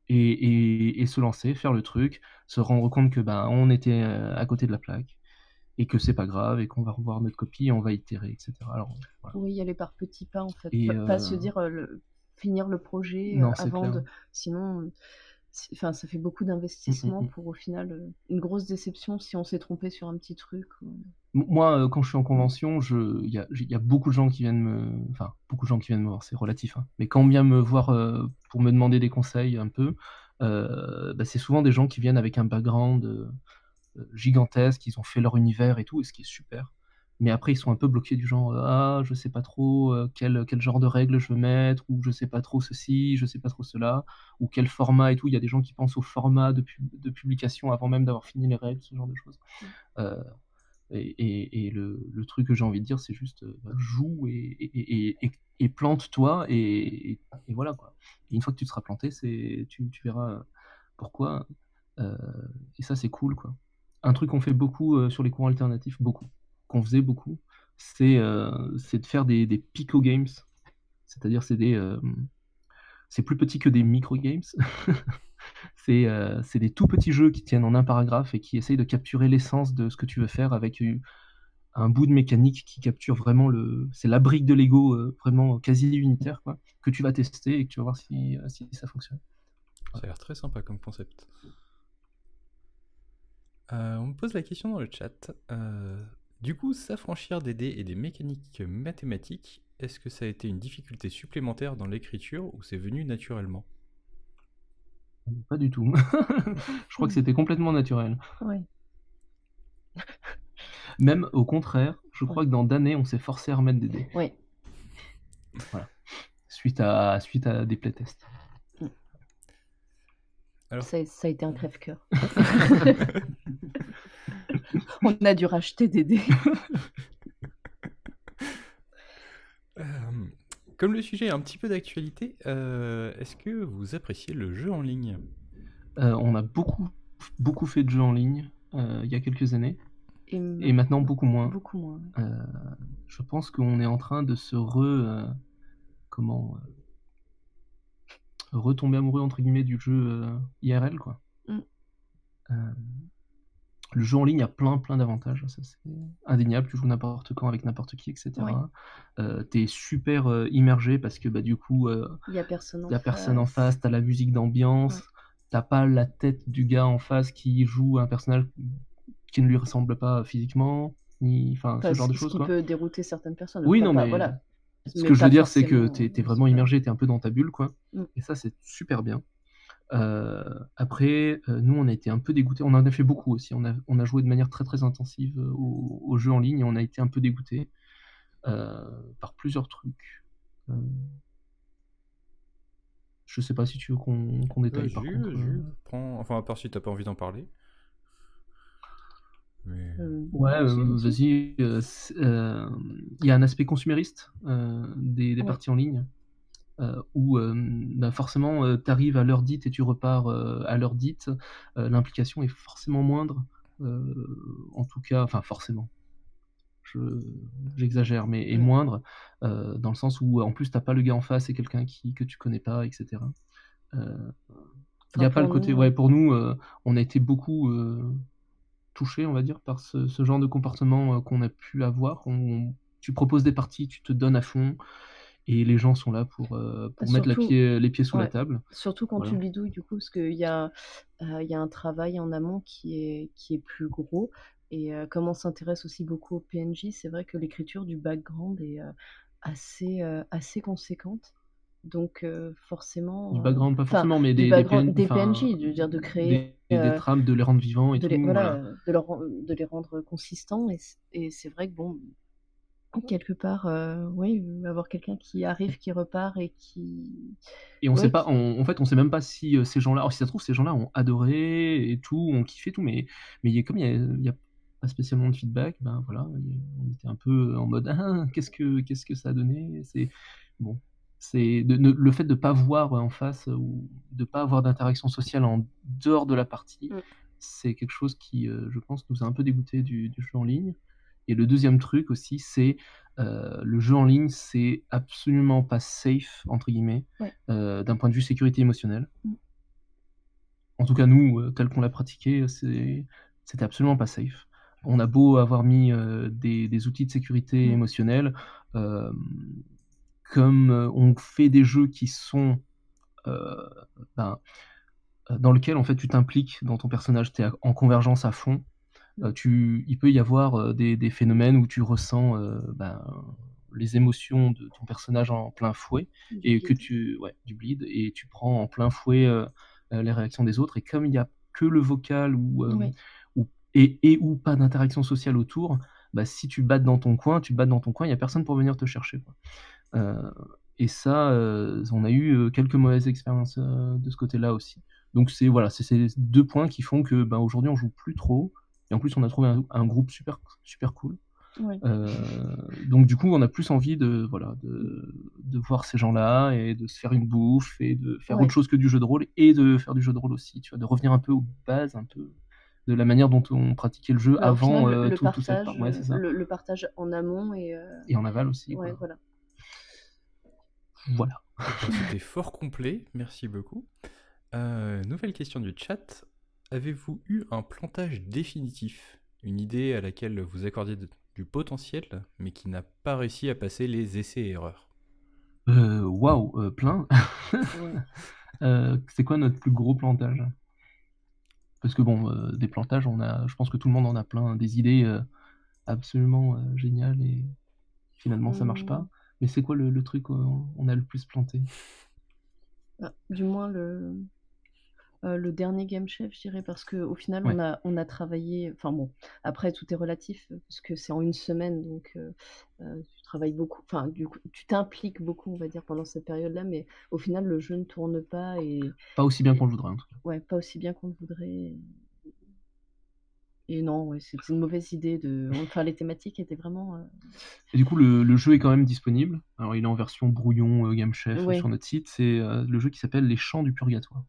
et se lancer, faire le truc, se rendre compte que, on était, à côté de la plaque, et que c'est pas grave, et qu'on va revoir notre copie et on va itérer, et cetera. Alors, voilà. Oui, y aller par petits pas, en fait. Et Pas se dire, finir le projet, non, c'est avant clair. de sinon, enfin, ça fait beaucoup Mmh, mmh d'investissement mh. pour, au final, une grosse déception si on s'est trompé sur un petit truc ou Moi, quand je suis en mmh. convention, il y a beaucoup de gens qui viennent beaucoup de gens qui viennent me voir, c'est relatif, hein, mais quand on vient me voir, pour me demander des conseils un peu, c'est souvent des gens qui viennent avec un background, gigantesques, ils ont fait leur univers et tout, et ce qui est super. Mais après, ils sont un peu bloqués du genre, «Ah, je sais pas trop, quel genre de règles je veux mettre», ou «Je sais pas trop ceci, je sais pas trop cela», ou «Quel format» et tout. Il y a des gens qui pensent au format de publication avant même d'avoir fini les règles, ce genre de choses. Mmh. Heu Et le truc que j'ai envie de dire, c'est juste joue et plante-toi et voilà quoi. Et une fois que tu te seras planté, tu verras pourquoi. euh, et ça, c'est cool quoi. Un truc qu'on fait beaucoup sur les cours alternatifs, beaucoup, qu'on faisait beaucoup, c'est de faire des pico games. C'est-à-dire, c'est plus petit que des micro games. C'est des tout petits jeux qui tiennent en un paragraphe et qui essayent de capturer l'essence de ce que tu veux faire avec un bout de mécanique qui capture vraiment c'est la brique de Lego vraiment quasi unitaire quoi, que tu vas tester et que tu vas voir si ça fonctionne. Ça a l'air très sympa comme concept. On me pose la question dans le chat. Du coup, s'affranchir des dés et des mécaniques mathématiques, est-ce que ça a été une difficulté supplémentaire dans l'écriture ou c'est venu naturellement? Pas du tout. Je crois que c'était complètement naturel. Ouais. Même au contraire, je crois que dans Damned, on s'est forcé à remettre des dés. Ouais. Voilà. Suite à des playtests. Alors, Ça a été un crève-cœur. On a dû racheter des dés. comme le sujet est un petit peu d'actualité, est-ce que vous appréciez le jeu en ligne? On a beaucoup fait de jeux en ligne il y a quelques années. Et maintenant beaucoup moins. Beaucoup moins. Je pense qu'on est en train de se retomber amoureux entre guillemets du jeu IRL quoi. Le jeu en ligne a plein d'avantages, ça c'est indéniable, tu joues n'importe quand avec n'importe qui, etc. T'es super immergé parce que du coup Il y a personne en face, t'as la musique d'ambiance, t'as pas la tête du gars en face qui joue un personnage qui ne lui ressemble pas physiquement, ce genre de choses. Ce qui peut dérouter certaines personnes. Oui, non, mais voilà. Ce que je veux dire, c'est que t'es vraiment immergé, t'es un peu dans ta bulle, quoi. Et ça, c'est super bien. Après, nous, on a été un peu dégoûtés. On en a fait beaucoup aussi. On a joué de manière très intensive aux jeux en ligne et on a été un peu dégoûtés par plusieurs trucs. Je sais pas si tu veux qu'on détaille par contre. Enfin, à part si t'as pas envie d'en parler. Mais... Ouais, vas-y. Il y a un aspect consumériste des parties en ligne. Où forcément tu arrives à l'heure dite et tu repars à l'heure dite, l'implication est forcément moindre, en tout cas, enfin forcément, j'exagère, mais est moindre, dans le sens où en plus t'as pas le gars en face, c'est quelqu'un que tu connais pas, etc. Il n'y a pas le côté, pour nous, on a été beaucoup touchés, on va dire, par ce genre de comportement qu'on a pu avoir. Tu proposes des parties, tu te donnes à fond, et les gens sont là pour mettre les pieds sous la table. Surtout quand tu bidouilles, du coup, parce qu'il y a un travail en amont qui est plus gros. Et comme on s'intéresse aussi beaucoup au PNJ, c'est vrai que l'écriture du background est assez conséquente. Donc forcément... Du background, pas forcément, mais des PNJ, je veux dire, de créer... Des trames, de les rendre vivants et tout. De les rendre consistants. Et c'est vrai que, bon... quelque part, avoir quelqu'un qui arrive, qui repart et qui... Et on sait pas, en fait, on sait même pas si ces gens-là, alors si ça se trouve, ces gens-là ont adoré et tout, ont kiffé tout, mais comme il y a pas spécialement de feedback, ben voilà, on était un peu en mode qu'est-ce que ça a donné. C'est bon, c'est le fait de pas voir en face ou de pas avoir d'interaction sociale en dehors de la partie, c'est quelque chose qui, je pense, nous a un peu dégoûté du jeu en ligne. Et le deuxième truc aussi, c'est le jeu en ligne, c'est absolument pas safe, entre guillemets, d'un point de vue sécurité émotionnelle. En tout cas, nous, tel qu'on l'a pratiqué, c'était absolument pas safe. On a beau avoir mis des outils de sécurité émotionnelle, comme on fait des jeux qui sont dans lesquels en fait tu t'impliques dans ton personnage, tu es en convergence à fond. Il peut y avoir des phénomènes où tu ressens les émotions de ton personnage en plein fouet et que du bleed, et tu prends en plein fouet les réactions des autres, et comme il n'y a que le vocal ou pas d'interaction sociale autour, si tu battes dans ton coin, il n'y a personne pour venir te chercher, quoi. Et ça, on a eu quelques mauvaises expériences de ce côté-là aussi. Donc c'est ces deux points qui font que aujourd'hui on joue plus trop. Et en plus, on a trouvé un groupe super, super cool. Ouais. Donc du coup, on a plus envie de, voilà, de voir ces gens-là et de se faire une bouffe et de faire Ouais. autre chose que du jeu de rôle et de faire du jeu de rôle aussi, tu vois, de revenir un peu aux bases, un peu de la manière dont on pratiquait le jeu Bah, au final, avant le tout cette part. partage, Ouais, c'est ça. le partage en amont Et en aval aussi, ouais, quoi. voilà. Voilà. Eh ben, c'était fort complet, merci beaucoup. Nouvelle question du chat. Avez-vous eu un plantage définitif? Une idée à laquelle vous accordiez du potentiel, mais qui n'a pas réussi à passer les essais et erreurs? Waouh, plein. Ouais. C'est quoi notre plus gros plantage? Parce que bon, des plantages, je pense que tout le monde en a plein, des idées absolument géniales et finalement ça marche pas. Mmh. Mais c'est quoi le truc on a le plus planté? Bah, du moins le dernier Game Chef, je dirais, parce qu'au final, Ouais. on a travaillé, enfin bon, après tout est relatif, parce que c'est en une semaine, donc tu travailles beaucoup, enfin du coup, tu t'impliques beaucoup, on va dire, pendant cette période-là, mais au final, le jeu ne tourne pas Pas aussi bien qu'on le voudrait en tout cas. ouais, pas aussi bien qu'on le voudrait et non, ouais, c'était une mauvaise idée enfin les thématiques étaient vraiment, Et du coup, le jeu est quand même disponible. Alors il est en version brouillon, Game Chef, ouais. sur notre site. C'est le jeu qui s'appelle Les Chants du Purgatoire.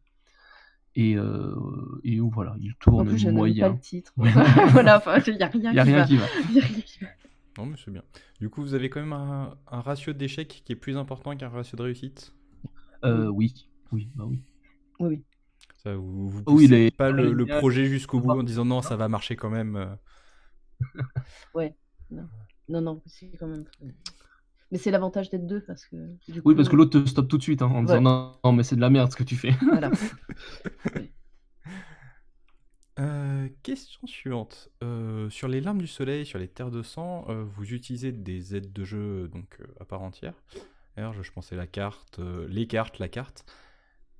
Et où voilà, il En tourne plus, je n'aime pas le moyen. titre. Voilà, enfin, il y a rien Il y a qui rien va. qui va. Il y a rien qui va. Non, mais c'est bien. Du coup, vous avez quand même un ratio d'échec qui est plus important qu'un ratio de réussite? Oui. Oui, bah oui. Oui, oui. Ça, vous Oui, poussez pas le linéaire, projet jusqu'au bout voir en disant non, ça va marcher quand même. Ouais, non. Non, non, c'est quand même mais c'est l'avantage d'être 2 parce que du Oui, coup, parce que l'autre te stoppe tout de suite, hein, en disant: ouais, «Non, non, mais c'est de la merde ce que tu fais». voilà. Ouais. Question suivante. Sur les larmes du soleil, sur les terres de sang, vous utilisez des aides de jeu donc à part entière. D'ailleurs, je pensais la carte, les cartes, la carte.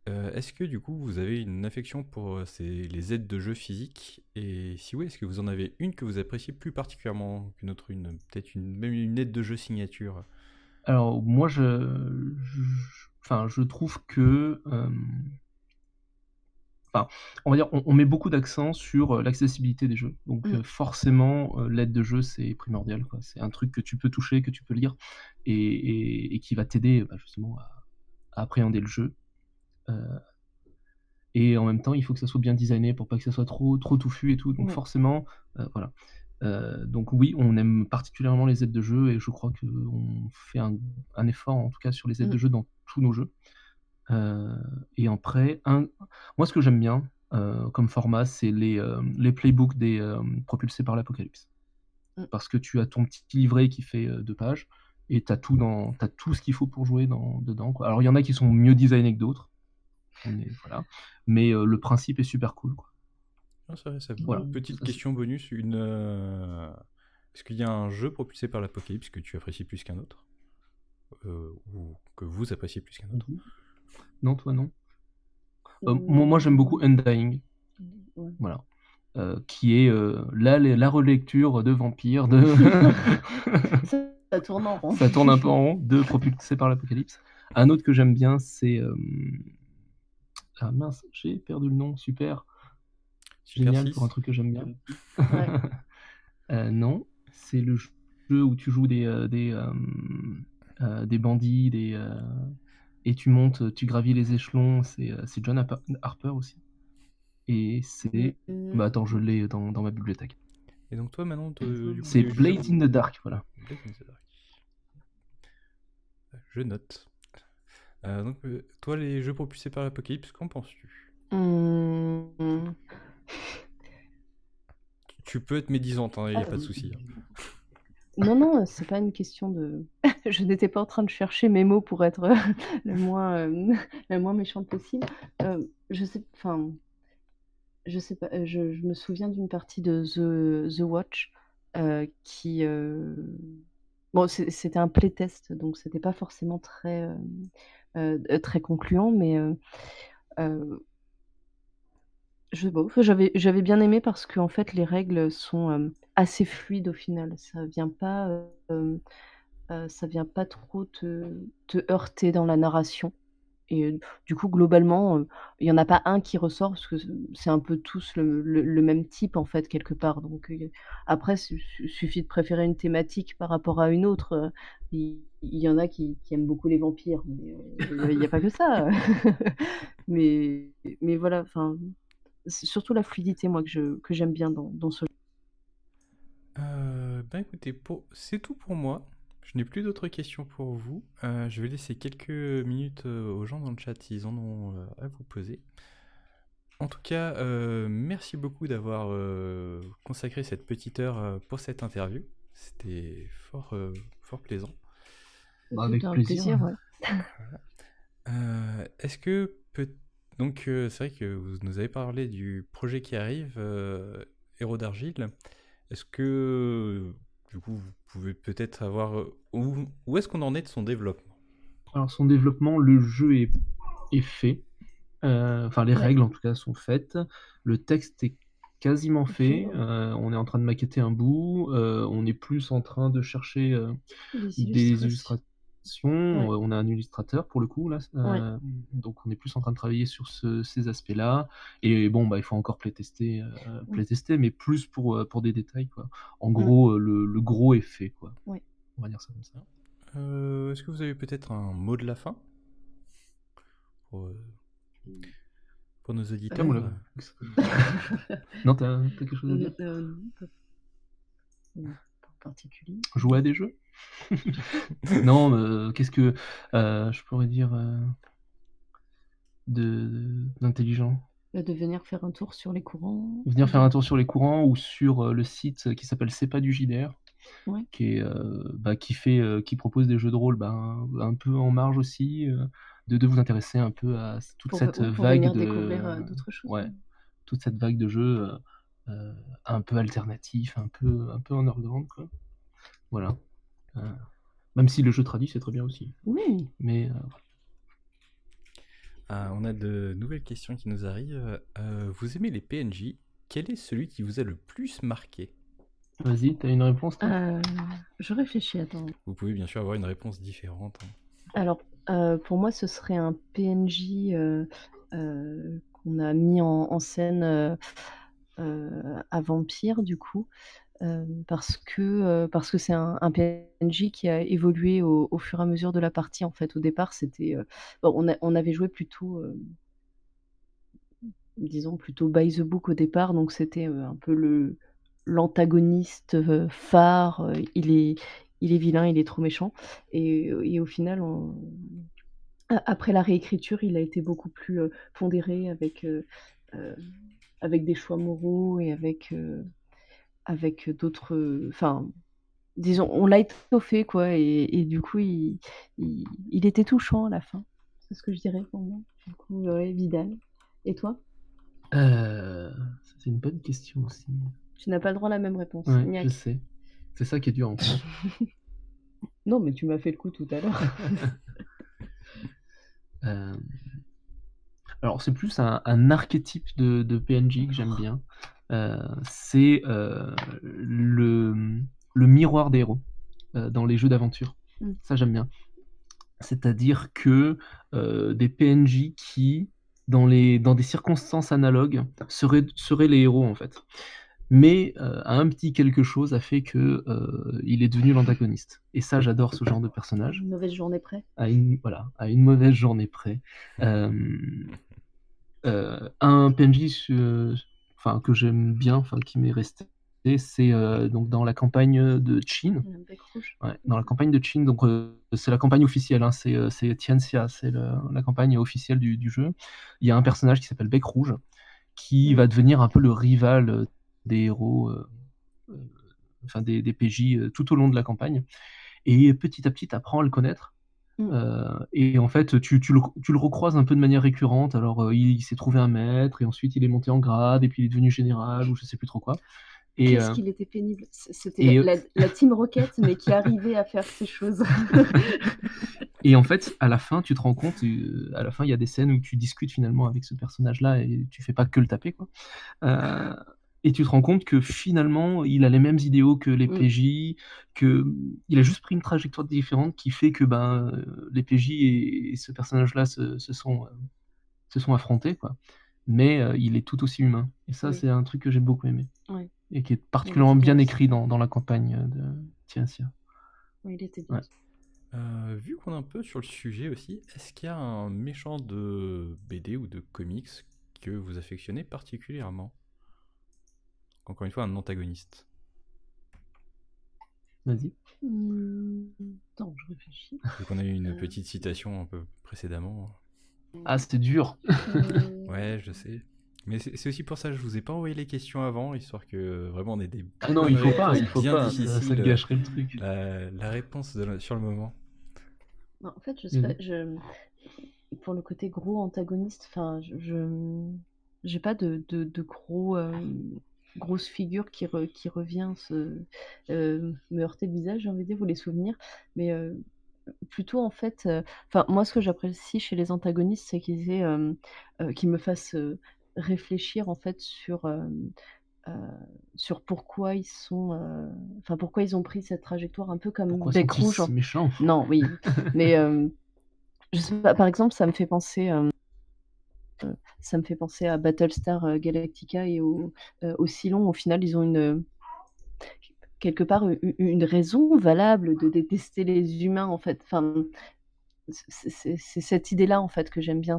Est-ce que du coup vous avez une affection pour les aides de jeu physiques? Et si oui, est-ce que vous en avez une que vous appréciez plus particulièrement qu'une autre, peut-être même une aide de jeu signature? Alors moi enfin je trouve que, enfin, on va dire, on met beaucoup d'accent sur, l'accessibilité des jeux. Donc, Mmh. forcément, l'aide de jeu, c'est primordial, quoi. C'est un truc que tu peux toucher, que tu peux lire et qui va t'aider, bah, justement à appréhender le jeu. Heu et en même temps, il faut que ça soit bien designé pour pas que ça soit trop touffu et tout. Donc Ouais. forcément, voilà. Donc oui, on aime particulièrement les aides de jeu et je crois qu'on fait un effort, en tout cas, sur les aides Mmh. de jeu dans tous nos jeux. Heu et après, moi ce que j'aime bien, comme format, c'est les playbooks propulsés par l'Apocalypse. Mmh. Parce que tu as ton petit livret qui fait, 2 pages et tu as tout ce qu'il faut pour jouer dedans, quoi. Alors il y en a qui sont mieux designés que d'autres, voilà, mais le principe est super cool, quoi. Ah, c'est vrai, ça. Voilà, Petite ça c'est question bonus, est-ce qu'il y a un jeu propulsé par l'Apocalypse que tu apprécies plus qu'un autre? Ou que vous appréciez plus qu'un autre? Non, toi non? Moi j'aime beaucoup Mmh. Undying, Ouais. voilà, qui est, la relecture de Vampire de Ça tourne en rond. ça tourne un peu en rond, de Propulsé par l'Apocalypse. Un autre que j'aime bien, c'est, ah mince, j'ai perdu le nom, super, Super génial pour un 6? truc que j'aime bien. Ouais. Non, c'est le jeu où tu joues des bandits, et tu montes, tu gravis les échelons, c'est John Harper aussi et c'est bah, attends, je l'ai dans ma bibliothèque. Et donc toi maintenant, du coup, C'est les jeux... Blade in the Dark, voilà. Blade in the Dark. Je note. Donc toi, les jeux propulsés par l'Apocalypse, qu'en penses-tu? Mmh. Tu peux être médisante, il n'y a pas de souci. Non, non, c'est pas une question de je n'étais pas en train de chercher mes mots pour être, le moins, la moins méchante possible. Je sais enfin, je sais pas, je me souviens d'une partie de The Watch, qui, bon, c'était un playtest, donc c'était pas forcément très concluant, mais, heu, bon, j'avais bien aimé parce qu'en fait les règles sont, assez fluides au final. Ça vient pas trop te heurter dans la narration. du coup, globalement, il y en a pas un qui ressort parce que c'est un peu tous le même type, en fait, quelque part. Donc, après, suffit de préférer une thématique par rapport à une autre. Il y en a qui aiment beaucoup les vampires, mais il y a pas que ça. Mais voilà, enfin, c'est surtout la fluidité, moi, que j'aime bien dans ce jeu. Ben écoutez, c'est tout pour moi. Je n'ai plus d'autres questions pour vous. Je vais laisser quelques minutes aux gens dans le chat s'ils en ont à vous poser. En tout cas, merci beaucoup d'avoir consacré cette petite heure pour cette interview. C'était fort plaisant. Avec C'était un plaisir. plaisir, ouais. Est-ce que donc c'est vrai que vous nous avez parlé du projet qui arrive, Héros d'Argile. Est-ce que du coup vous pouvez peut-être avoir où est-ce qu'on en est de son développement? Alors son développement, le jeu est fait. Enfin les Ouais. règles en tout cas sont faites. Le texte est quasiment fait. ouais. On est en train de maqueter un bout. On est plus en train de chercher Les des illustrations. illustrations. Ouais. On a un illustrateur pour le coup là. Ouais. Donc on est plus en train de travailler sur ces aspects-là. Et bon, il faut encore playtester, mais plus pour des détails quoi. En gros, le gros est fait quoi. Ouais. On va dire ça comme ça. Est-ce que vous avez peut-être un mot de la fin pour nos auditeurs? Non, t'as quelque chose à dire? Non, pas en particulier. Jouer à des jeux? Non, qu'est-ce que je pourrais dire d'intelligent? De venir faire un tour sur les courants. Venir faire un tour sur les courants ou sur le site qui s'appelle C'est pas du JDR, Ouais. qui propose des jeux de rôle un peu en marge aussi, de vous intéresser un peu à toute Pour cette vague venir de découvrir d'autres choses. ouais, toute cette vague de jeux un peu alternatifs, un peu en underground quoi. Voilà. Même si le jeu tradit c'est très bien aussi. Oui. Mais on a de nouvelles questions qui nous arrivent. Vous aimez les PNJ? Quel est celui qui vous a le plus marqué? Vas-y, t'as une réponse toi? Je réfléchis, attends. Vous pouvez bien sûr avoir une réponse différente. Alors, pour moi, ce serait un PNJ qu'on a mis en scène à Vampire, du coup. Parce que c'est un PNJ qui a évolué au fur et à mesure de la partie, en fait. Au départ, c'était, on avait joué plutôt, disons plutôt by the book au départ, donc c'était, un peu l'antagoniste, phare, il est vilain, il est trop méchant et au final après la réécriture, il a été beaucoup plus, pondéré heu, avec des choix moraux et avec d'autres, enfin, disons, on l'a étoffé quoi et du coup, il était touchant à la fin. C'est ce que je dirais pour moi. Du coup, ouais, Vidal. Et toi? Ça c'est une bonne question aussi. Tu n'as pas le droit à la même réponse. Ouais, Niaque. je sais. C'est ça qui est dur en fait. Non, mais tu m'as fait le coup tout à l'heure. Alors c'est plus un archétype de PNJ que j'aime bien. C'est le miroir des héros dans les jeux d'aventure. Ça j'aime bien. C'est-à-dire que des PNJ qui, dans des circonstances analogues, seraient les héros en fait. Mais un petit quelque chose a fait que il est devenu l'antagoniste. Et ça, j'adore ce genre de personnage. Une mauvaise journée près. À une mauvaise journée près. Un PNJ que j'aime bien, qui m'est resté, c'est donc dans la campagne de Qin. Bec rouge. Ouais, dans la campagne de Qin, donc c'est la campagne officielle, hein, c'est Tianxia, c'est la campagne officielle du jeu. Il y a un personnage qui s'appelle Bec Rouge, qui va devenir un peu le rival des héros, des PJ tout au long de la campagne. Et petit à petit, tu apprends à le connaître. Et en fait, tu le recroises un peu de manière récurrente. Alors, il s'est trouvé un maître, et ensuite il est monté en grade, et puis il est devenu général, ou je sais plus trop quoi. Et, Qu'est-ce qu'il était pénible. C'était la Team Rocket, mais qui arrivait à faire ces choses. Et en fait, à la fin, tu te rends compte, à la fin, il y a des scènes où tu discutes finalement avec ce personnage-là, et tu fais pas que le taper, quoi. et tu te rends compte que finalement, il a les mêmes idéaux que les Mm. PJ, il a juste pris une trajectoire différente qui fait que les PJ et ce personnage-là se sont affrontés, quoi. Mais il est tout aussi humain. Et ça, Oui, c'est un truc que j'ai beaucoup aimé. ouais. Et qui est Il particulièrement était bien bien aussi. écrit dans la campagne de Tiacia. Oui, il était bien. Ouais. Vu qu'on est un peu sur le sujet aussi, est-ce qu'il y a un méchant de BD ou de comics que vous affectionnez particulièrement? Encore une fois, un antagoniste. Vas-y. Attends, je réfléchis. Vu qu'on a eu une petite citation un peu précédemment. Ah, c'était dur. Ouais, je sais. Mais c'est aussi pour ça que je vous ai pas envoyé les questions avant, histoire que vraiment on ait des Ah non, bonnes il faut pas, réponses bien ça difficiles. gâcherait le truc. La réponse sur le moment. Non, en fait, je sais pas, Vas-y. pour le côté gros antagoniste, enfin, j'ai pas de grosse figure qui revient me heurter le visage, j'ai envie de dire, ou les souvenirs. Mais plutôt, en fait, enfin, moi, ce que j'apprécie chez les antagonistes, c'est qu'ils me fassent réfléchir, en fait, euh, sur pourquoi ils sont, enfin, pourquoi ils ont pris cette trajectoire, un peu comme Pourquoi Bec sont-ils Rouge. si méchants? Non, oui, mais je sais pas, par exemple, ça me fait penser à Battlestar Galactica et au Cylon. Au final, ils ont quelque part une raison valable de détester les humains, en fait. Enfin, c'est cette idée-là, en fait, que j'aime bien.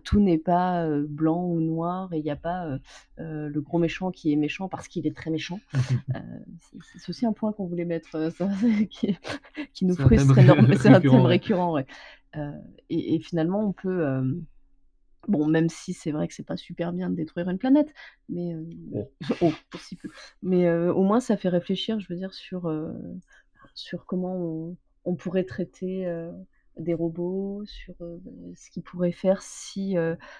Tout n'est pas blanc ou noir, et il n'y a pas le gros méchant qui est méchant parce qu'il est très méchant. Euh, c'est aussi un point qu'on voulait mettre, ça, qui nous C'est un thème frustre énormément. C'est un thème récurrent, ouais. récurrent, ouais. Et finalement, on peut. Bon, même si c'est vrai que c'est pas super bien de détruire une planète, mais oh, pour si peu. Mais au moins ça fait réfléchir, je veux dire, sur comment on pourrait traiter des robots, sur ce qu'ils pourraient faire si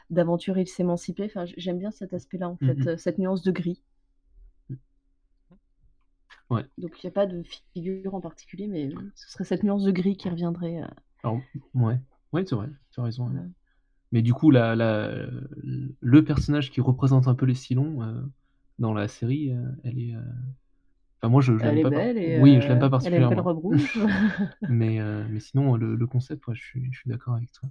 d'aventure ils s'émancipaient. Enfin, j'aime bien cet aspect-là, en fait, cette nuance de gris. Ouais. Donc il n'y a pas de figure en particulier, mais ce serait cette nuance de gris qui reviendrait. Alors, ouais. Ouais, c'est vrai, tu as raison. Ouais. Voilà. Mais du coup, le personnage qui représente un peu les Cylons dans la série, elle est. Enfin, moi, je Elle l'aime est pas. belle et Oui, je l'aime pas elle a une belle particulièrement. robe rouge. Mais sinon, le concept, ouais, je suis d'accord avec toi.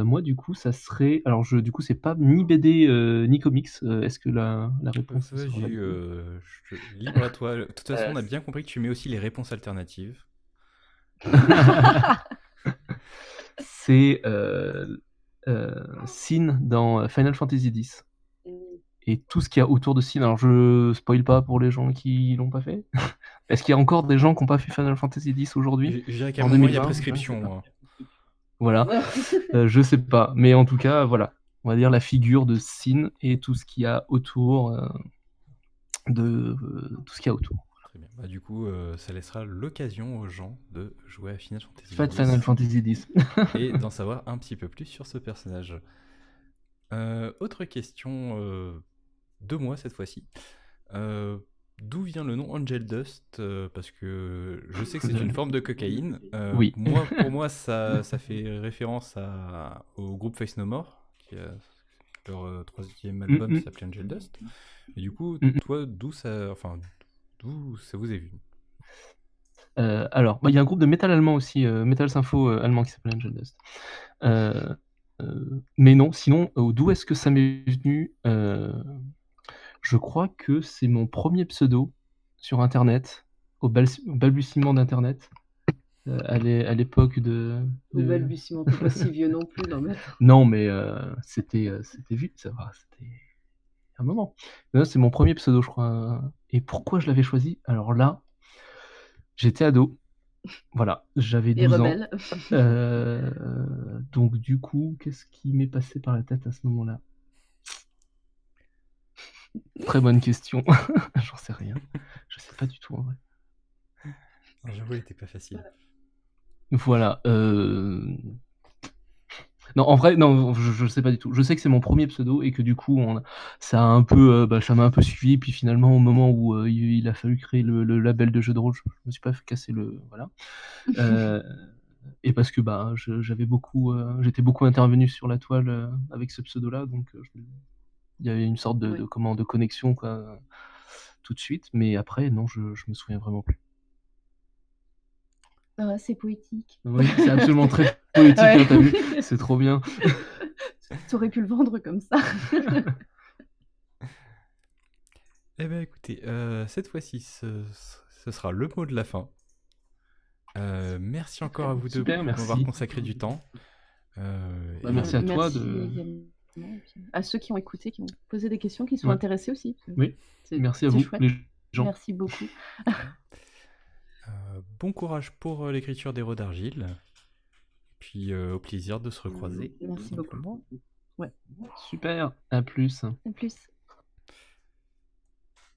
Moi, du coup, ça serait. Alors, du coup, c'est pas ni BD ni comics. Est-ce que la réponse sera Vas-y, valide? libre à toi. De toute façon, on a bien compris que tu mets aussi les réponses alternatives. C'est Sin dans Final Fantasy X. Et tout ce qu'il y a autour de Sin. Alors, je spoil pas pour les gens qui l'ont pas fait. Est-ce qu'il y a encore des gens qui n'ont pas fait Final Fantasy X aujourd'hui? Je dirais qu'à un En moment, il y a 2020? Je ne sais prescription, pas. moi. Voilà. Je sais pas. Mais en tout cas, voilà. On va dire la figure de Sin et tout ce qu'il y a autour tout ce qu'il y a autour. Très bien. Bah, du coup, ça laissera l'occasion aux gens de jouer à Final Fantasy Faites Final X Fantasy X. et d'en savoir un petit peu plus sur ce personnage. Autre question de moi cette fois-ci. D'où vient le nom Angel Dust? Parce que je sais que c'est une forme de cocaïne. Oui. Pour moi, ça fait référence au groupe Face No More, qui a leur troisième album qui s'appelait Angel Dust. Et du coup, toi, d'où ça vous est venu? Alors, il y a un groupe de métal allemand aussi, Metal Sympho allemand qui s'appelle Angel Dust. Mais non, sinon, d'où est-ce que ça m'est venu? Je crois que c'est mon premier pseudo sur Internet, au balbutiement d'Internet, à l'époque de. Au balbutiement, t'es pas si vieux non plus, non mais. Non, mais c'était vite, ça va, c'était un moment. Mais non, c'est mon premier pseudo, je crois. Et pourquoi je l'avais choisi? Alors là, j'étais ado. Voilà, j'avais Et 12 ans. rebelle. Donc du coup, qu'est-ce qui m'est passé par la tête à ce moment-là? Très bonne question. J'en sais rien. Je sais pas du tout en vrai. J'avoue, elle était pas facile. Voilà. Non, en vrai, non, je sais pas du tout. Je sais que c'est mon premier pseudo et que du coup, ça m'a un peu suivi. Puis finalement, au moment où il a fallu créer le label de jeu de rôle, je me suis pas fait casser voilà. Et parce que j'étais beaucoup intervenu sur la toile avec ce pseudo-là, donc il y avait une sorte de, Oui. de connexion quoi, tout de suite, mais après, non, je me souviens vraiment plus. Ah, c'est poétique. Oui, c'est absolument très poétique, Ouais. hein, t'as vu? C'est trop bien. Tu aurais pu le vendre comme ça. Eh ben écoutez, cette fois-ci, ce sera le mot de la fin. Merci encore à vous deux Super, pour m'avoir merci. consacré du temps. Bah, merci à toi Merci de... également. Et puis à ceux qui ont écouté, qui ont posé des questions, qui sont Ouais. intéressés aussi. Oui, C'est merci à c'est vous, chouette. les gens. Merci beaucoup. Bon courage pour l'écriture des Héros d'Argile. Puis au plaisir de se recroiser. Merci tout beaucoup. simplement. Ouais. Super, à plus. À plus.